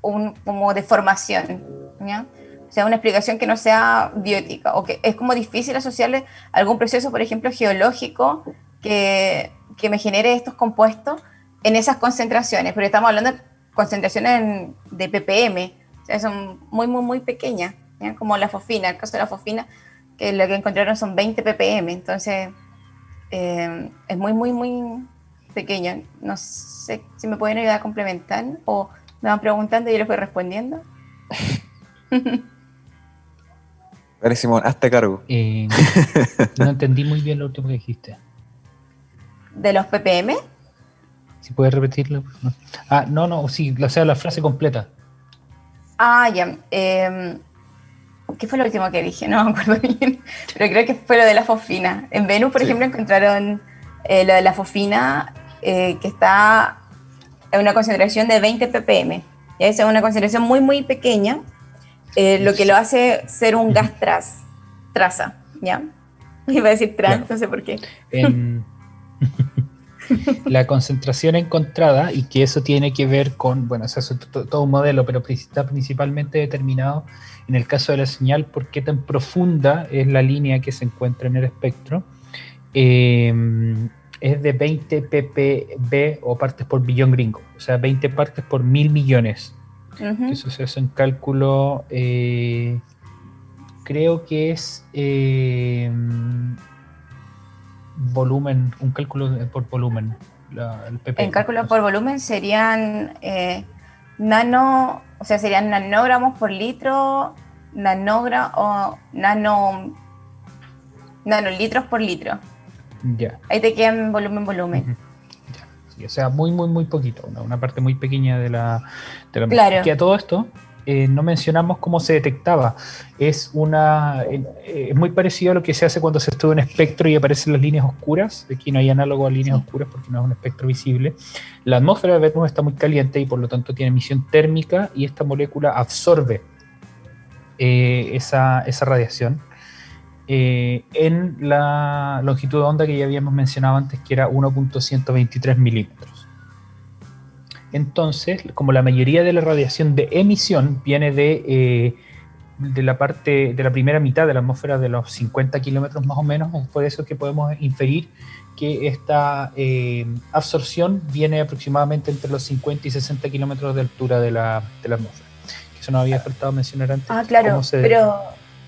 como de formación, ¿ya? O sea, una explicación que no sea biótica, o que es como difícil asociarle a algún proceso, por ejemplo, geológico, que me genere estos compuestos en esas concentraciones, pero estamos hablando de concentraciones de ppm, o sea, son muy, muy, muy pequeñas, ¿ya? Como la fosfina, el caso de la fosfina, que lo que encontraron son 20 ppm, entonces es muy, muy, muy pequeño. No sé si me pueden ayudar a complementar, o me van preguntando y yo les voy respondiendo. Vale, Simón, hazte cargo. No entendí muy bien lo último que dijiste. ¿De los ppm? Si puedes repetirlo. No. No, sí, o sea, la frase completa. Ya. ¿Qué fue lo último que dije? No me acuerdo bien, pero creo que fue lo de la fosfina. En Venus, por ejemplo, encontraron lo de la fosfina, que está en una concentración de 20 ppm. ¿Ya? Esa es una concentración muy, muy pequeña, lo que lo hace ser un gas traza, ¿ya? Iba a decir trans, claro. No sé por qué. La concentración encontrada, y que eso tiene que ver con, bueno, eso es todo un modelo, pero está principalmente determinado en el caso de la señal por qué tan profunda es la línea que se encuentra en el espectro. Es de 20 ppb o partes por billón gringo, o sea, 20 partes por 1000 millones. Ujú. Eso se hace en cálculo, creo que es volumen, un cálculo por volumen, el pp. En cálculo por volumen serían o sea, serían nanogramos por litro, nanolitros por litro. Ya. Ahí te quedan volumen. Uh-huh. Ya. Sí, o sea, muy poquito, una parte muy pequeña de la Claro. Que a todo esto no mencionamos cómo se detectaba. Es muy parecido a lo que se hace cuando se estudia un espectro y aparecen las líneas oscuras. Aquí no hay análogo a líneas oscuras porque no es un espectro visible. La atmósfera de Venus está muy caliente y por lo tanto tiene emisión térmica, y esta molécula absorbe esa radiación en la longitud de onda que ya habíamos mencionado antes, que era 1.123 milímetros. Entonces, como la mayoría de la radiación de emisión viene de la primera mitad de la atmósfera, de los 50 kilómetros más o menos, es por eso que podemos inferir que esta absorción viene aproximadamente entre los 50 y 60 kilómetros de altura de la atmósfera. Eso nos había faltado mencionar antes. Claro, pero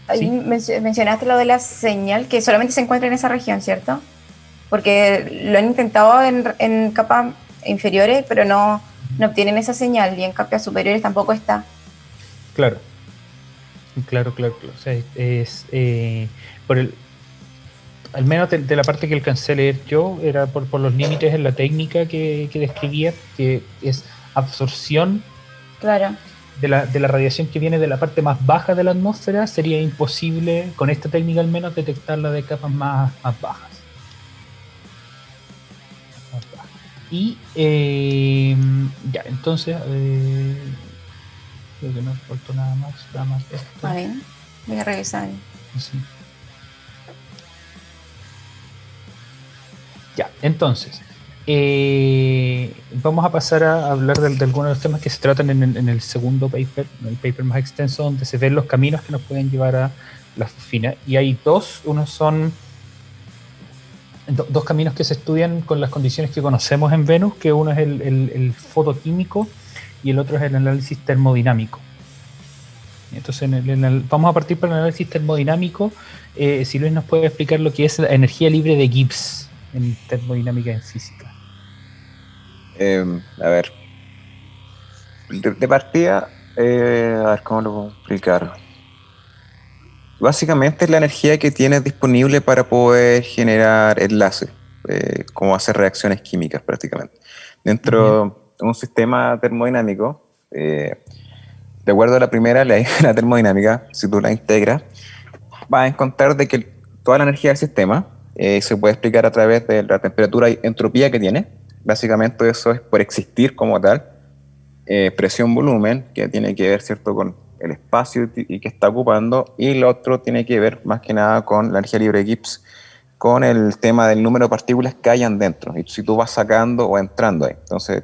ahí ¿sí? mencionaste lo de la señal, que solamente se encuentra en esa región, ¿cierto? Porque lo han intentado en capas inferiores, pero no obtienen esa señal, y en capas superiores tampoco está. Claro. O sea, es al menos de la parte que alcancé a leer yo, era por los límites en la técnica que describía, que es absorción. Claro. De la radiación que viene de la parte más baja de la atmósfera. Sería imposible, con esta técnica al menos, detectarla de capas más bajas. Y ya, entonces creo que no faltó nada más de esto. A ver, voy a revisar. Sí. Ya, entonces vamos a pasar a hablar de algunos de los temas que se tratan en el segundo paper, el paper más extenso, donde se ven los caminos que nos pueden llevar a la fosfina. Y hay dos caminos que se estudian con las condiciones que conocemos en Venus, que uno es el fotoquímico y el otro es el análisis termodinámico. Entonces vamos a partir por el análisis termodinámico. Si Luis nos puede explicar lo que es la energía libre de Gibbs en termodinámica y en física. A ver, de partida, a ver cómo lo puedo explicar. Básicamente es la energía que tienes disponible para poder generar enlaces, como hacer reacciones químicas prácticamente. Dentro de un sistema termodinámico, de acuerdo a la primera ley de la termodinámica, si tú la integras, vas a encontrar de que toda la energía del sistema se puede explicar a través de la temperatura y entropía que tiene. Básicamente eso es por existir como tal. Presión-volumen, que tiene que ver, ¿cierto?, con el espacio y que está ocupando, y lo otro tiene que ver más que nada con la energía libre de Gibbs, con el tema del número de partículas que hayan dentro, y si tú vas sacando o entrando ahí. Entonces,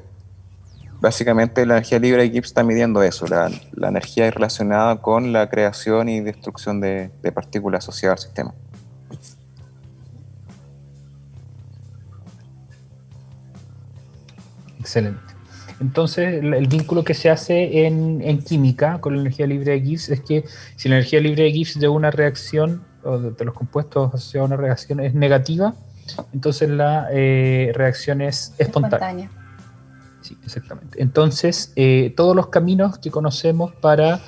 básicamente la energía libre de Gibbs está midiendo eso, la energía relacionada con la creación y destrucción de partículas asociadas al sistema. Excelente. Entonces, el vínculo que se hace en química con la energía libre de Gibbs es que si la energía libre de Gibbs de una reacción o de los compuestos asociados a una reacción es negativa, entonces la reacción es espontánea. Sí, exactamente. Entonces, todos los caminos que conocemos para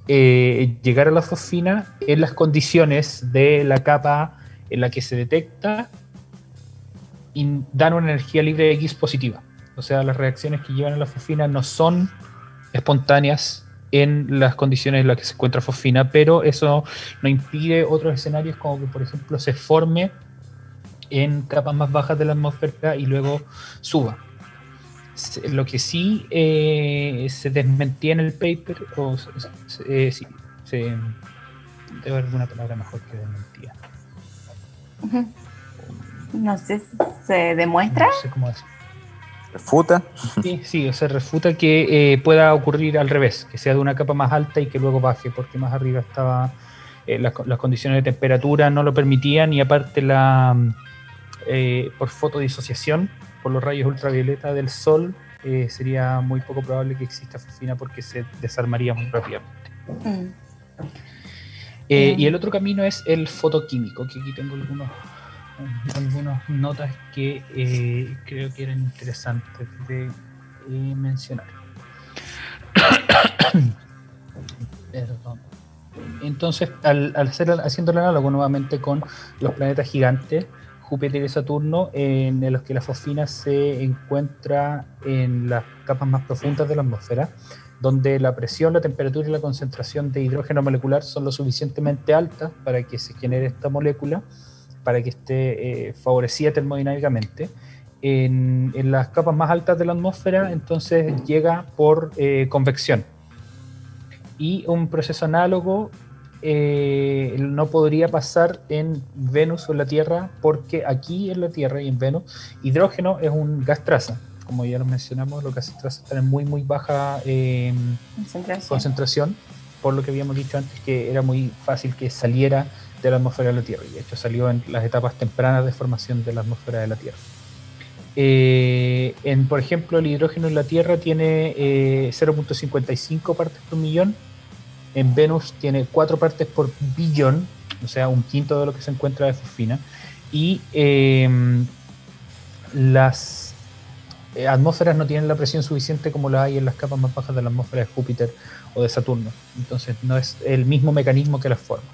llegar a la fosfina en las condiciones de la capa en la que se detecta dan una energía libre de Gibbs positiva. O sea, las reacciones que llevan a la fosfina no son espontáneas en las condiciones en las que se encuentra fosfina, pero eso no impide otros escenarios, como que, por ejemplo, se forme en capas más bajas de la atmósfera y luego suba. Lo que sí se desmentía en el paper, sí, debe haber alguna palabra mejor que desmentía. No sé. ¿Se demuestra? No sé cómo es. Refuta. Sí, se refuta que pueda ocurrir al revés, que sea de una capa más alta y que luego baje, porque más arriba estaba las condiciones de temperatura no lo permitían y aparte por fotodisociación, por los rayos ultravioleta del sol, sería muy poco probable que exista fosfina porque se desarmaría muy rápidamente. Y el otro camino es el fotoquímico, que aquí tengo algunas notas que creo que eran interesantes de mencionar. Perdón. Entonces, haciendo el análogo nuevamente con los planetas gigantes, Júpiter y Saturno, en los que la fosfina se encuentra en las capas más profundas de la atmósfera, donde la presión, la temperatura y la concentración de hidrógeno molecular son lo suficientemente altas para que se genere esta molécula, para que esté favorecida termodinámicamente. En las capas más altas de la atmósfera, entonces llega por convección. Y un proceso análogo no podría pasar en Venus o en la Tierra, porque aquí en la Tierra y en Venus, hidrógeno es un gas traza. Como ya lo mencionamos, los gases traza están en muy baja concentración, por lo que habíamos dicho antes, que era muy fácil que saliera de la atmósfera de la Tierra, y de hecho salió en las etapas tempranas de formación de la atmósfera de la Tierra. Por ejemplo, el hidrógeno en la Tierra tiene 0.55 partes por millón, en Venus tiene 4 partes por billón, o sea, un quinto de lo que se encuentra de fosfina, y las atmósferas no tienen la presión suficiente como la hay en las capas más bajas de la atmósfera de Júpiter o de Saturno, entonces no es el mismo mecanismo que las forma.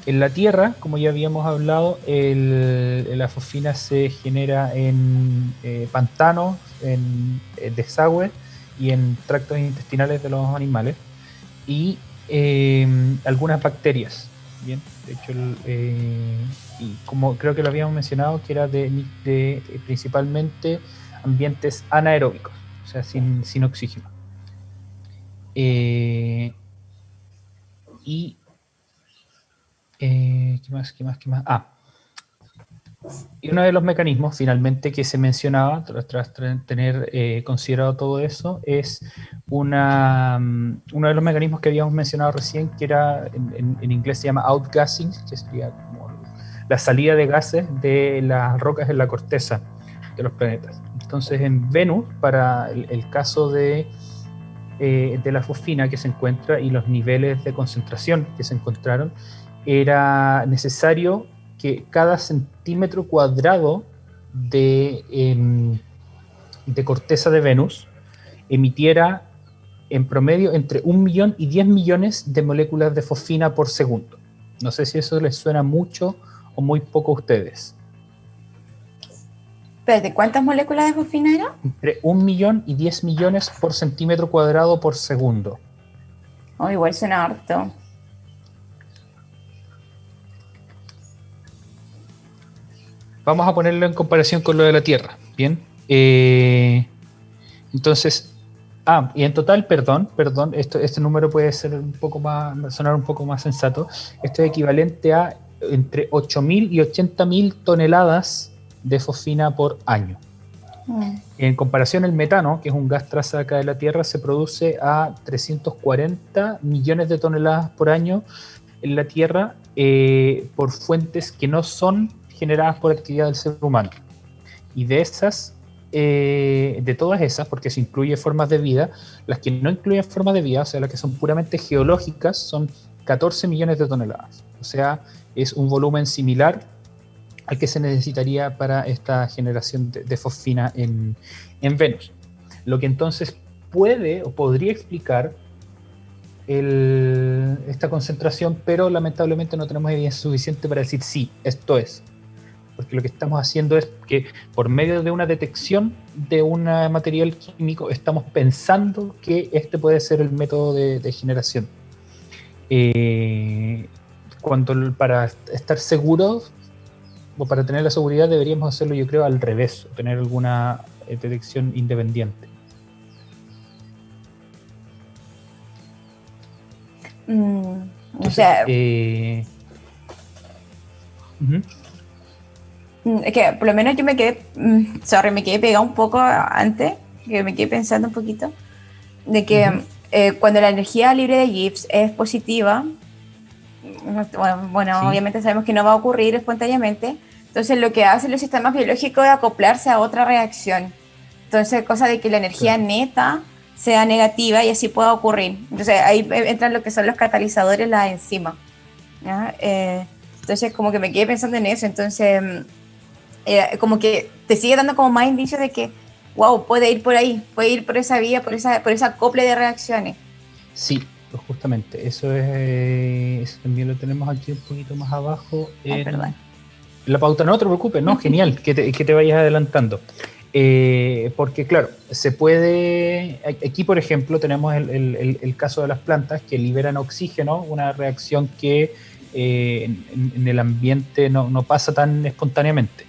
En la Tierra, como ya habíamos hablado, la fosfina se genera en pantanos, en desagües y en tractos intestinales de los animales y algunas bacterias. Bien, de hecho, y como creo que lo habíamos mencionado, que era de principalmente ambientes anaeróbicos, o sea, sin oxígeno. ¿Qué más? Y uno de los mecanismos, finalmente, que se mencionaba, tras tener considerado todo eso, es uno de los mecanismos que habíamos mencionado recién, que era, en inglés se llama outgassing, que sería como la salida de gases de las rocas en la corteza de los planetas. Entonces, en Venus, para el caso de la fosfina que se encuentra y los niveles de concentración que se encontraron, era necesario que cada centímetro cuadrado de corteza de Venus emitiera en promedio entre 1 millón y 10 millones de moléculas de fosfina por segundo. No sé si eso les suena mucho o muy poco a ustedes. ¿Pero cuántas moléculas de fosfina eran? Entre 1 millón y 10 millones por centímetro cuadrado por segundo. Oh, igual suena harto. Vamos a ponerlo en comparación con lo de la Tierra, ¿bien? Entonces, y en total, perdón, este número puede ser sonar un poco más sensato. Esto es equivalente a entre 8.000 y 80.000 toneladas de fosfina por año. En comparación, el metano, que es un gas traza acá de la Tierra, se produce a 340 millones de toneladas por año en la Tierra por fuentes que no son generadas por actividad del ser humano. Y de todas esas, porque se incluye formas de vida, las que no incluyen formas de vida, o sea, las que son puramente geológicas, son 14 millones de toneladas. O sea, es un volumen similar al que se necesitaría para esta generación de fosfina en Venus. Lo que entonces puede o podría explicar esta concentración, pero lamentablemente no tenemos evidencia suficiente para decir sí, esto es. Porque lo que estamos haciendo es que por medio de una detección de un material químico estamos pensando que este puede ser el método de generación. Para estar seguros o para tener la seguridad deberíamos hacerlo, yo creo, al revés, tener alguna detección independiente. Entonces, o sea, Es que por lo menos yo me quedé, me quedé pegado un poco antes, que me quedé pensando un poquito, de que cuando la energía libre de Gibbs es positiva, bueno, Sí. obviamente sabemos que no va a ocurrir espontáneamente, entonces lo que hacen los sistemas biológicos es acoplarse a otra reacción. Entonces, cosa de que la energía neta sea negativa y así pueda ocurrir. Entonces, ahí entran lo que son los catalizadores, las enzimas. ¿Ya? Entonces, como que me quedé pensando en eso. Entonces, como que te sigue dando como más indicios de que, wow, puede ir por ahí, puede ir por esa vía, por esa acople de reacciones. Sí, pues justamente, eso también lo tenemos aquí un poquito más abajo Ay, perdón. en la pauta. No te preocupes, no, genial, que te vayas adelantando. Porque claro, se puede, aquí por ejemplo tenemos el caso de las plantas que liberan oxígeno, una reacción que en el ambiente no pasa tan espontáneamente.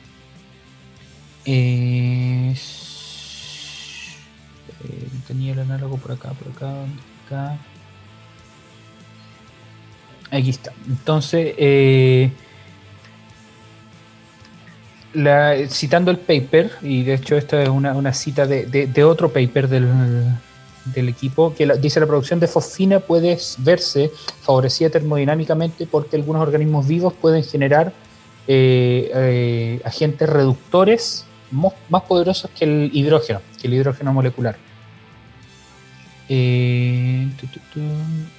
Tenía el análogo por acá, ¿dónde está? Aquí está. Entonces, citando el paper, y de hecho esta es una cita de otro paper del equipo, que dice la producción de fosfina puede verse favorecida termodinámicamente porque algunos organismos vivos pueden generar agentes reductores más poderosos que el hidrógeno molecular.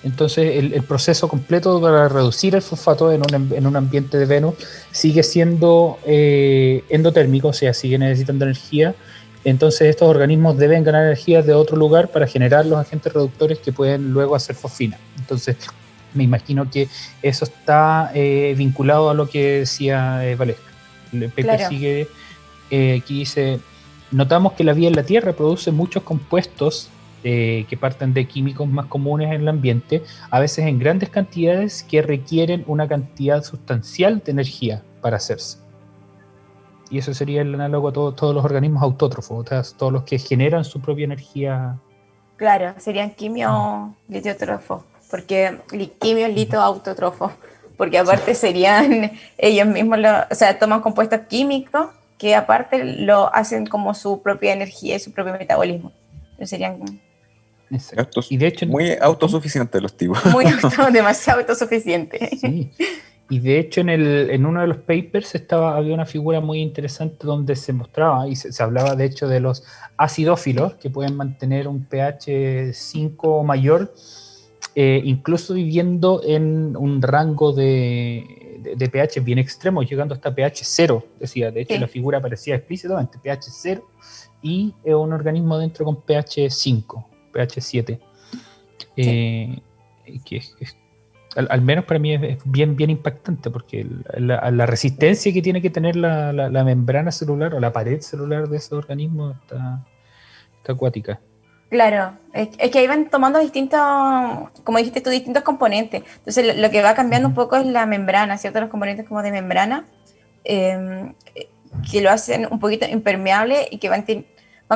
Entonces el proceso completo para reducir el fosfato en un ambiente de Venus sigue siendo endotérmico, o sea, sigue necesitando energía. Entonces estos organismos deben ganar energía de otro lugar para generar los agentes reductores que pueden luego hacer fosfina. Entonces me imagino que eso está vinculado a lo que decía Valesca. El paper Claro. sigue, aquí dice, notamos que la vida en la Tierra produce muchos compuestos que parten de químicos más comunes en el ambiente, a veces en grandes cantidades que requieren una cantidad sustancial de energía para hacerse. Y eso sería el análogo a todos los organismos autótrofos, o sea, todos los que generan su propia energía. Claro, serían quimio litotrofos, porque quimio lito autotrofos, porque aparte serían ellos mismos, o sea, toman compuestos químicos que aparte lo hacen como su propia energía y su propio metabolismo. Entonces serían Y de hecho, muy autosuficientes los tipos. demasiado autosuficientes. Sí. Y de hecho en uno de los papers había una figura muy interesante donde se mostraba y se hablaba de hecho de los acidófilos que pueden mantener un pH 5 o mayor, incluso viviendo en un rango de pH bien extremo, llegando hasta pH 0, decía. De hecho, la figura aparecía explícitamente pH 0 y un organismo dentro con pH 5, pH 7. Que es al menos para mí es bien impactante, porque la resistencia que tiene que tener la membrana celular o la pared celular de ese organismo está acuática. Claro, es que ahí van tomando distintos, como dijiste tú, distintos componentes. Entonces lo que va cambiando un poco es la membrana, ¿cierto? Los componentes como de membrana, que lo hacen un poquito impermeable y que van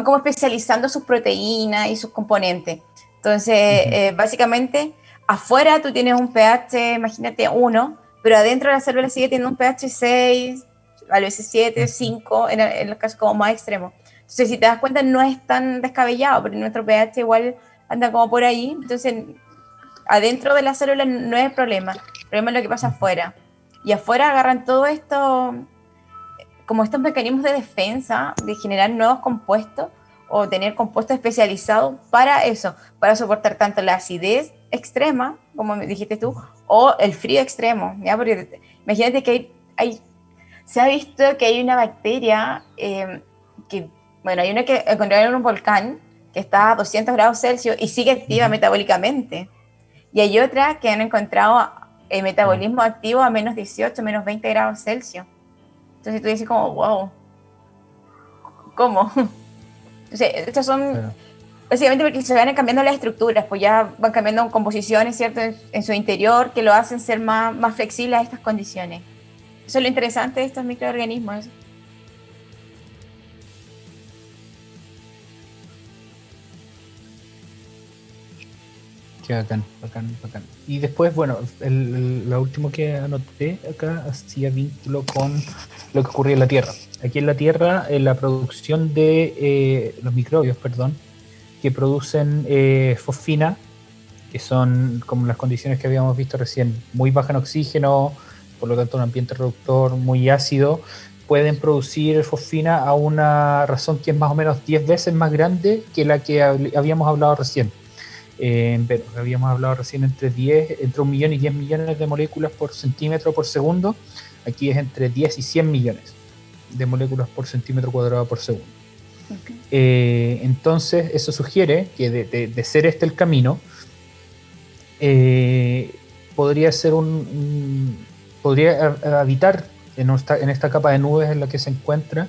como especializando sus proteínas y sus componentes. Entonces, básicamente, afuera tú tienes un pH, imagínate, 1, pero adentro de la célula sigue teniendo un pH 6, a veces 7, 5, en los casos como más extremos. Entonces, si te das cuenta, no es tan descabellado, porque nuestro pH igual anda como por ahí. Entonces, adentro de la célula no es el problema. El problema es lo que pasa afuera. Y afuera agarran todo esto, como estos mecanismos de defensa, de generar nuevos compuestos o tener compuestos especializados para eso, para soportar tanto la acidez extrema, como me dijiste tú, o el frío extremo, ¿ya? Porque imagínate que se ha visto que hay una bacteria que, bueno, hay una que encontraron en un volcán que está a 200 grados Celsius y sigue activa metabólicamente, y hay otra que han encontrado metabolismo activo a menos 18, menos 20 grados Celsius. Entonces tú dices como, wow, ¿cómo? Entonces, estos son básicamente porque se van cambiando las estructuras, pues ya van cambiando composiciones, ¿cierto? En su interior, que lo hacen ser más flexibles a estas condiciones. Eso es lo interesante de estos microorganismos. Qué bacán, bacán, bacán. Y después, bueno, lo último que anoté acá hacía vínculo con lo que ocurría en la Tierra. Aquí en la Tierra, la producción de los microbios, perdón, que producen fosfina, que son como las condiciones que habíamos visto recién, muy baja en oxígeno, por lo tanto un ambiente reductor muy ácido, pueden producir fosfina a una razón que es más o menos 10 veces más grande que la que habíamos hablado recién. Pero habíamos hablado recién entre 1 millón y 10 millones de moléculas por centímetro por segundo. Aquí es entre 10 y 100 millones de moléculas por centímetro cuadrado por segundo. Okay. Entonces eso sugiere que de ser este el camino, podría ser podría habitar en esta capa de nubes en la que se encuentra,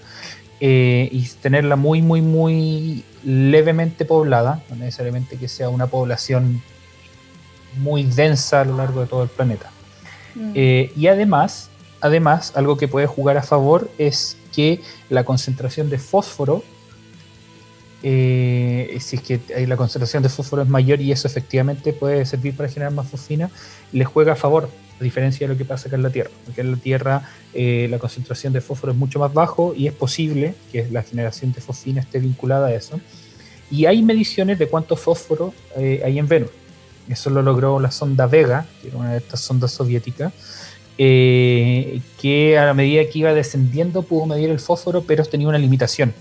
y tenerla muy, muy, muy levemente poblada, no necesariamente que sea una población muy densa a lo largo de todo el planeta. Y además, algo que puede jugar a favor es que la concentración de fósforo, si es que la concentración de fósforo es mayor y eso efectivamente puede servir para generar más fosfina, le juega a favor, a diferencia de lo que pasa acá en la Tierra. Porque en la Tierra la concentración de fósforo es mucho más bajo y es posible que la generación de fosfina esté vinculada a eso. Y hay mediciones de cuánto fósforo hay en Venus. Eso lo logró la sonda Vega, que era una de estas sondas soviéticas, que a la medida que iba descendiendo pudo medir el fósforo, pero tenía una limitación,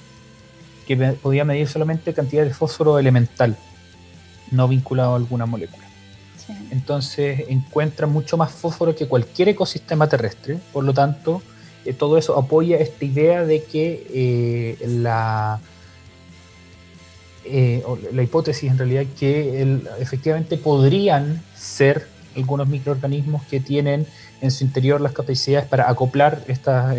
que podía medir solamente cantidad de fósforo elemental, no vinculado a alguna molécula. Sí. Entonces encuentra mucho más fósforo que cualquier ecosistema terrestre, por lo tanto todo eso apoya esta idea de que la hipótesis en realidad que efectivamente podrían ser algunos microorganismos que tienen en su interior las capacidades para acoplar estas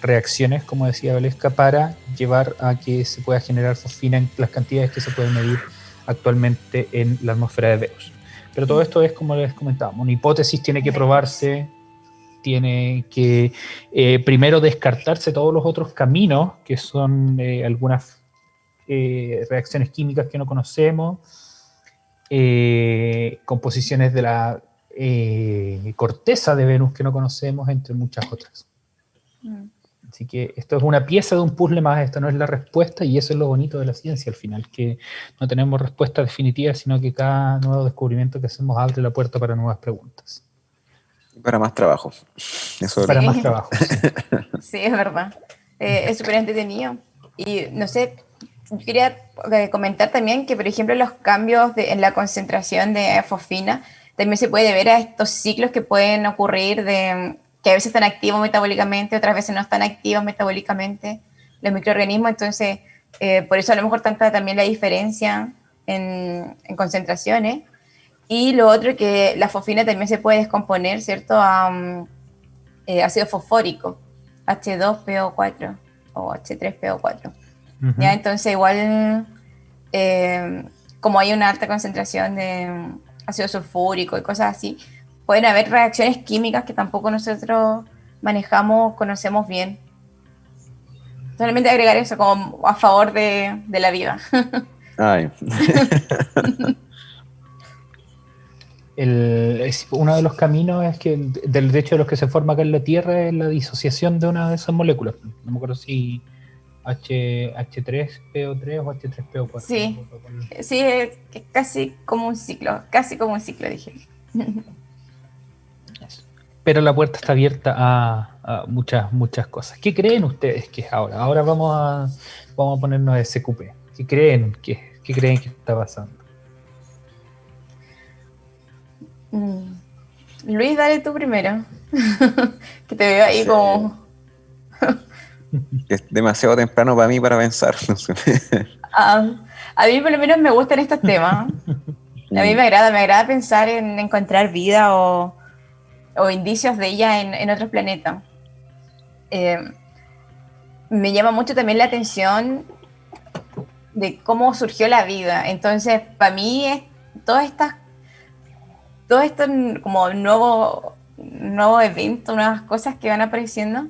reacciones, como decía Valesca, para llevar a que se pueda generar fosfina en las cantidades que se pueden medir actualmente en la atmósfera de Venus. Pero todo esto es, como les comentábamos, una hipótesis, tiene que probarse, tiene que primero descartarse todos los otros caminos, que son algunas reacciones químicas que no conocemos, composiciones de la corteza de Venus que no conocemos, entre muchas otras. Así que esto es una pieza de un puzzle más, esto no es la respuesta, y eso es lo bonito de la ciencia al final, que no tenemos respuesta definitiva, sino que cada nuevo descubrimiento que hacemos abre la puerta para nuevas preguntas. Para más trabajo. Eso para más trabajo. Sí, es verdad. Es súper entretenido. Y no sé, yo quería comentar también que, por ejemplo, los cambios en la concentración de fosfina también se puede ver a estos ciclos que pueden ocurrir que a veces están activos metabólicamente, otras veces no están activos metabólicamente los microorganismos. Entonces, por eso a lo mejor tanta también la diferencia en concentraciones. Y lo otro, que la fosfina también se puede descomponer, ¿cierto?, a ácido fosfórico, H2PO4 o H3PO4. Uh-huh. ¿Ya? Entonces, igual, como hay una alta concentración de ácido sulfúrico y cosas así, pueden haber reacciones químicas que tampoco nosotros conocemos bien. Solamente agregar eso como a favor de la vida. Ay. Uno de los caminos es que, del hecho de los que se forma acá en la Tierra, es la disociación de una de esas moléculas. No me acuerdo si H3PO3 o H3PO4. Sí, sí, es casi como un ciclo dije. Pero la puerta está abierta a muchas cosas. ¿Qué creen ustedes que es ahora? Ahora vamos a ponernos de SQP. ¿Qué creen que está pasando? Luis, dale tú primero. Que te veo ahí como... Es demasiado temprano para mí para pensar. A mí por lo menos me gustan estos temas. A mí me agrada pensar en encontrar vida o indicios de ella en otros planetas. Me llama mucho también la atención de cómo surgió la vida. Entonces, para mí, todo esto como nuevos eventos, nuevas cosas que van apareciendo,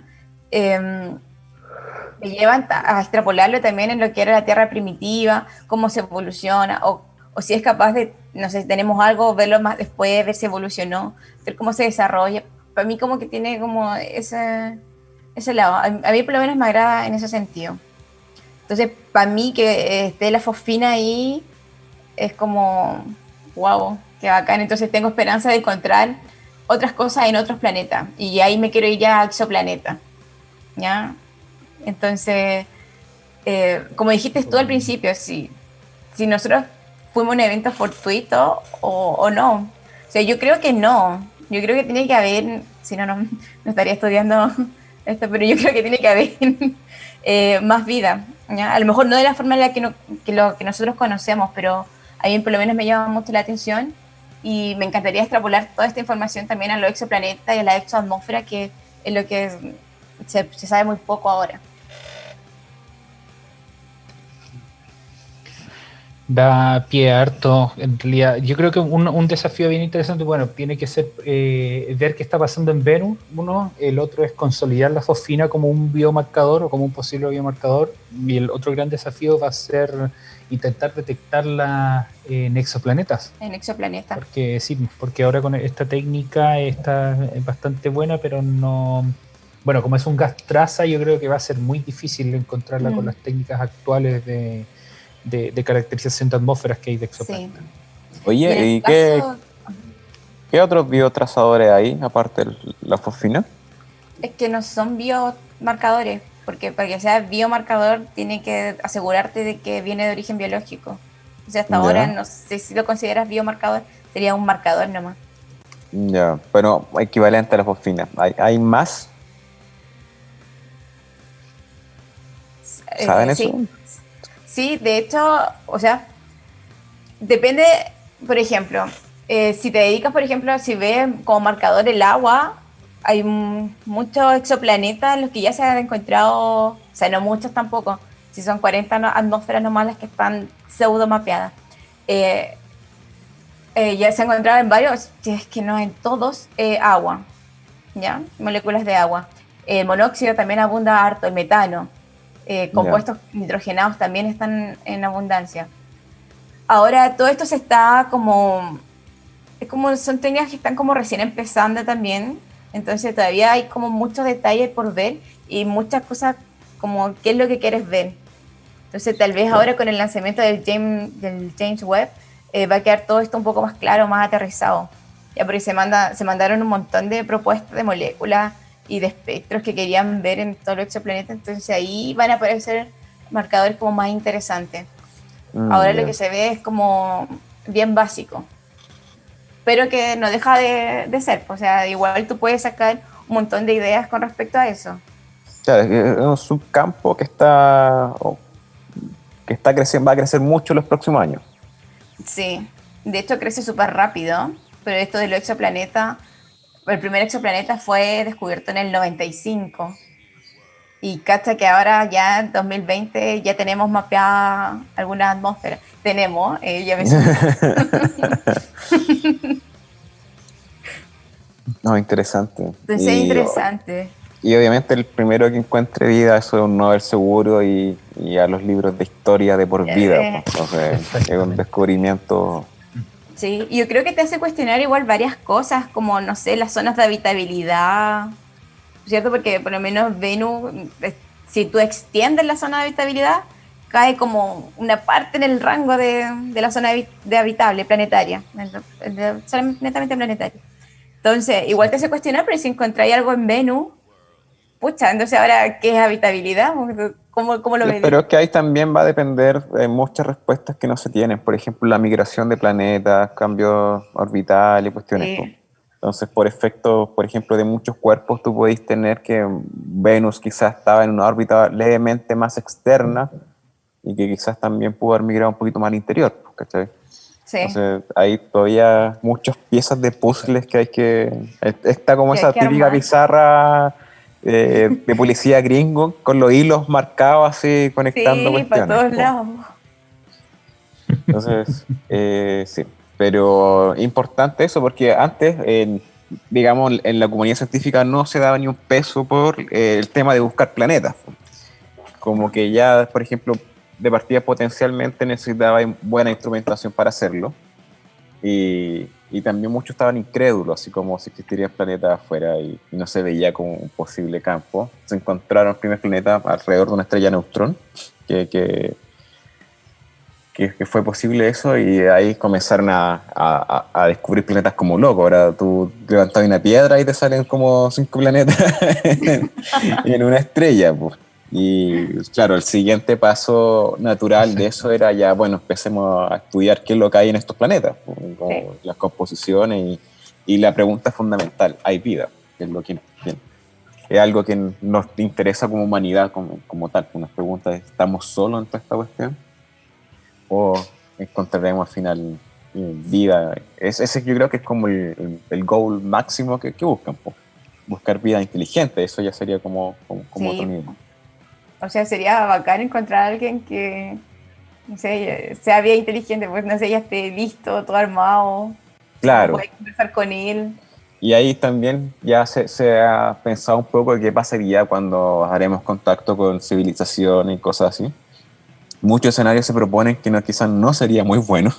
me llevan a extrapolarlo también en lo que era la Tierra primitiva, cómo se evoluciona, o o si es capaz de, no sé, si tenemos algo, verlo más después, ver si evolucionó, ver cómo se desarrolla. Para mí como que tiene como ese lado. A mí por lo menos me agrada en ese sentido. Entonces, para mí que esté la fosfina ahí es como, wow, qué bacán. Entonces tengo esperanza de encontrar otras cosas en otros planetas. Y ahí me quiero ir ya a exoplaneta. ¿Ya? Entonces, como dijiste tú al principio, si nosotros fuimos a un evento fortuito o no. O sea, yo creo que no. Yo creo que tiene que haber, si no, no estaría estudiando esto, pero yo creo que tiene que haber más vida. ¿Ya? A lo mejor no de la forma en la que nosotros conocemos, pero a mí por lo menos me llama mucho la atención y me encantaría extrapolar toda esta información también a los exoplanetas y a la exoatmósfera, que es lo que se sabe muy poco ahora. Da pie a harto, en realidad. Yo creo que un desafío bien interesante, bueno, tiene que ser ver qué está pasando en Venus, uno. El otro es consolidar la fosfina como un biomarcador o como un posible biomarcador, y el otro gran desafío va a ser intentar detectarla en exoplanetas. En exoplaneta. Porque sí, porque ahora con esta técnica está bastante buena, pero no... Bueno, como es un gas traza, yo creo que va a ser muy difícil encontrarla con las técnicas actuales de caracterización de atmósferas que hay de exoplanetas. Sí. Oye, ¿y qué otros biotrazadores hay, aparte de la fosfina? Es que no son biomarcadores, porque para que sea biomarcador tiene que asegurarte de que viene de origen biológico. O sea, hasta ahora no sé si lo consideras biomarcador, sería un marcador nomás. Ya, pero equivalente a la fosfina. ¿Hay más? ¿Saben eso? Sí. Sí, de hecho, o sea, depende, por ejemplo, si te dedicas, por ejemplo, si ves como marcador el agua, hay muchos exoplanetas en los que ya se han encontrado, o sea, no muchos tampoco, si son 40 atmósferas nomás las que están pseudo mapeadas. Ya se han encontrado en varios, si es que no en todos, agua, ¿ya? Moléculas de agua. El monóxido también abunda harto, el metano. Compuestos nitrogenados también están en abundancia. Ahora todo esto se está como, es como son técnicas que están como recién empezando también, entonces todavía hay como muchos detalles por ver y muchas cosas como qué es lo que quieres ver. Entonces tal vez ahora con el lanzamiento del James Webb va a quedar todo esto un poco más claro, más aterrizado. Ya porque se mandaron un montón de propuestas de moléculas y de espectros que querían ver en todo el exoplaneta, entonces ahí van a aparecer marcadores como más interesantes. Ahora lo que se ve es como bien básico, pero que no deja de ser, o sea, igual tú puedes sacar un montón de ideas con respecto a eso. Claro, es un subcampo que está creciendo, va a crecer mucho en los próximos años. Sí, de hecho crece súper rápido, pero esto de los exoplanetas, el primer exoplaneta fue descubierto en el 95. Y cacha que ahora ya en 2020 ya tenemos mapeada algunas atmósferas. Tenemos, ya me No, interesante. Entonces es interesante. Y obviamente el primero que encuentre vida, eso es un Nobel seguro y a los libros de historia de por vida. Entonces es un descubrimiento. Sí, y yo creo que te hace cuestionar igual varias cosas, como, no sé, las zonas de habitabilidad, ¿cierto? Porque por lo menos Venus, si tú extiendes la zona de habitabilidad, cae como una parte en el rango de la zona de habitable planetaria, netamente planetaria. Entonces, igual te hace cuestionar, pero si encontráis algo en Venus, pucha, entonces ahora, ¿qué es habitabilidad? ¿Cómo lo ves? Pero es que ahí también va a depender de muchas respuestas que no se tienen. Por ejemplo, la migración de planetas, cambios orbitales y cuestiones. Sí. Entonces, por efecto, por ejemplo, de muchos cuerpos, tú podéis tener que Venus quizás estaba en una órbita levemente más externa y que quizás también pudo haber migrado un poquito más al interior, ¿cachai? Sí. Entonces, hay todavía muchas piezas de puzzles que hay que... Está como Que esa hay que típica armar. pizarra de policía gringo con los hilos marcados así conectando Sí, cuestiones. para todos lados. Entonces, sí, pero importante eso porque antes, digamos, en la comunidad científica no se daba ni un peso por el tema de buscar planetas. Como que ya, por ejemplo, de partida potencialmente necesitaba buena instrumentación para hacerlo. Y también muchos estaban incrédulos, así como si existirían planetas afuera y no se veía como un posible campo. Se encontraron el primer planeta alrededor de una estrella neutrón, que fue posible eso, y ahí comenzaron a descubrir planetas como locos. Ahora tú levantas una piedra y te salen como 5 planetas en una estrella, pues. Y claro, el siguiente paso natural de eso era ya, bueno, empecemos a estudiar qué es lo que hay en estos planetas, como las composiciones y la pregunta fundamental, ¿hay vida? Que es lo que es algo que nos interesa como humanidad como tal. Una pregunta es, ¿estamos solos en toda esta cuestión? ¿O encontraremos al final vida? Ese yo creo que es como el goal máximo que buscan, po. Buscar vida inteligente. Eso ya sería como Sí. otro nivel. O sea, sería bacán encontrar a alguien que, no sé, sea bien inteligente, pues no sé, ya esté listo, todo armado. Claro. Puedes conversar con él. Y ahí también ya se ha pensado un poco de qué pasaría cuando haremos contacto con civilización y cosas así. Muchos escenarios se proponen que quizás no sería muy bueno.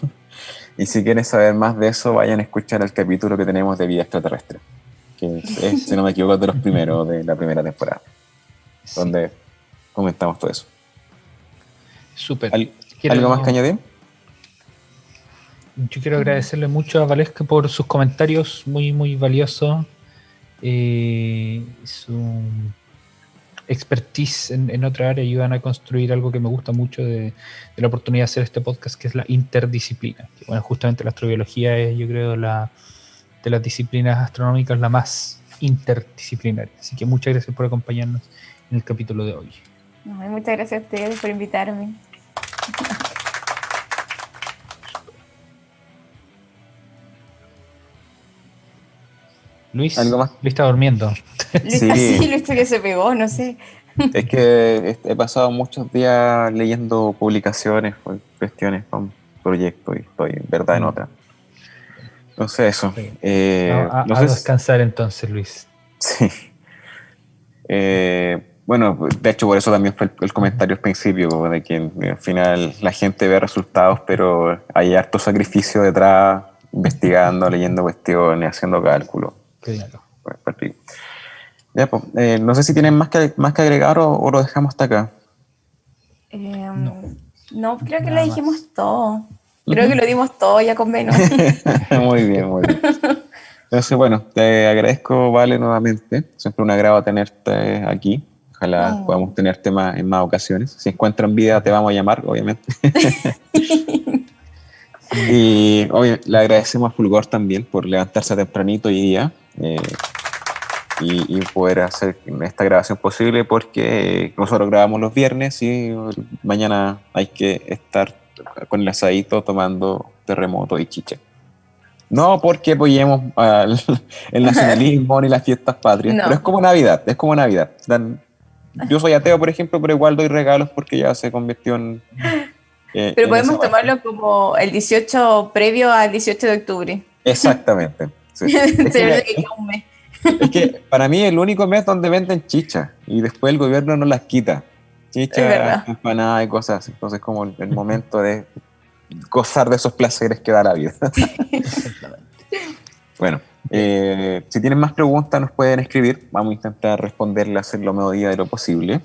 Y si quieren saber más de eso, vayan a escuchar el capítulo que tenemos de vida extraterrestre, que es, si no me equivoco, de los primeros de la primera temporada, donde comentamos todo eso. Súper. ¿Algo más que añadir? Yo quiero agradecerle mucho a Valesca por sus comentarios, muy, muy valiosos. Su expertise en otra área ayudan a construir algo que me gusta mucho de la oportunidad de hacer este podcast, que es la interdisciplina. Que, bueno, justamente la astrobiología es, yo creo, de las disciplinas astronómicas la más interdisciplinaria. Así que muchas gracias por acompañarnos en el capítulo de hoy. Muchas gracias a ustedes por invitarme. Luis, ¿Algo más? Luis está durmiendo. Sí, Luis que se pegó, no sé. Es que he pasado muchos días leyendo publicaciones, cuestiones con proyectos y estoy en verdad en otra. Entonces eso. No sé descansar entonces, Luis. Sí. Bueno, de hecho por eso también fue el comentario al principio, de que al final la gente ve resultados, pero hay harto sacrificio detrás, investigando, leyendo cuestiones, haciendo cálculos. Claro. Ya, pues, no sé si tienen más que agregar o lo dejamos hasta acá. No, creo que lo dijimos todo. Creo que lo dimos todo ya con menos. Muy bien, muy bien. Entonces, bueno, te agradezco, Vale, nuevamente. Siempre un agrado tenerte aquí. Ojalá podamos tenerte en más ocasiones. Si encuentran vida, te vamos a llamar, obviamente. Y le agradecemos a Fulgor también por levantarse tempranito hoy día y poder hacer esta grabación posible, porque nosotros grabamos los viernes y mañana hay que estar con el asadito tomando terremoto y chicha. No porque apoyemos el nacionalismo ni las fiestas patrias, no. Pero es como Navidad, yo soy ateo, por ejemplo, pero igual doy regalos porque ya se convirtió en... pero podemos tomarlo como el 18 previo al 18 de octubre. Exactamente. Sí. Es que para mí es el único mes donde venden chicha y después el gobierno no las quita. Chicha, empanadas y cosas así. Entonces como el momento de gozar de esos placeres que da la vida. Bueno, si tienen más preguntas nos pueden escribir. Vamos a intentar responderle, hacer lo medida de lo posible.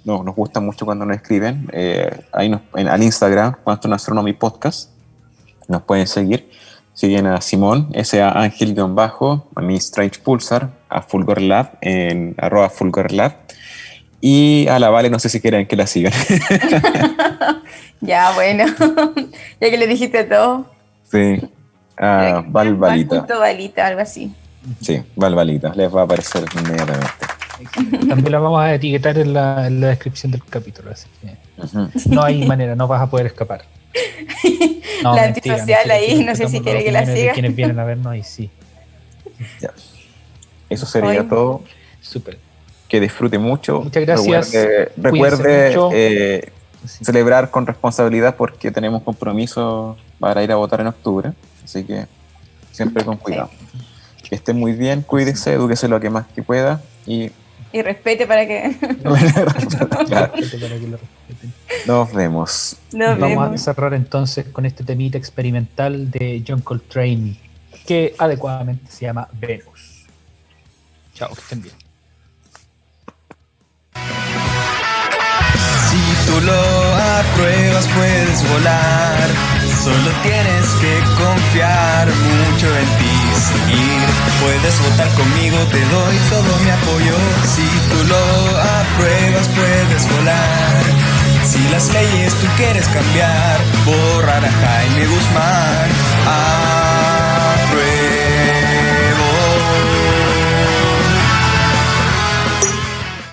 Nos gusta mucho cuando nos escriben. Ahí al Instagram, Quantum Astronomy Podcast, nos pueden seguir. Siguen a Simón, a Ángel-Bajo, a mi Strange Pulsar, a Fulgor Lab en @FulgorLab, y a la Vale, no sé si quieren que la sigan. Ya, bueno, ya que le dijiste todo. Sí, a Valvalita. Valita, algo así. Sí, Valvalita, les va a aparecer inmediatamente. También la vamos a etiquetar en la descripción del capítulo, así que no hay manera, no vas a poder escapar. No, la antisocial ahí, no sé si quiere que la siga. Quienes vienen a vernos ahí, sí. Ya. Eso sería todo. Súper. Que disfrute mucho. Muchas gracias. Recuerde celebrar con responsabilidad, porque tenemos compromiso para ir a votar en octubre. Así que siempre con cuidado. Sí. Que esté muy bien, cuídese, edúquese lo que más que pueda y Y respete para que Claro. Para que lo respeten. Nos vemos. nos Vamos a vemos. cerrar entonces con este temita experimental de John Coltrane, que adecuadamente se llama Venus. Chao, que estén bien. Si tú lo apruebas puedes volar, solo tienes que confiar mucho en ti, seguir. Puedes votar conmigo, te doy todo mi apoyo. Si tú lo apruebas puedes volar. Si las leyes tú quieres cambiar, borrar a Jaime Guzmán.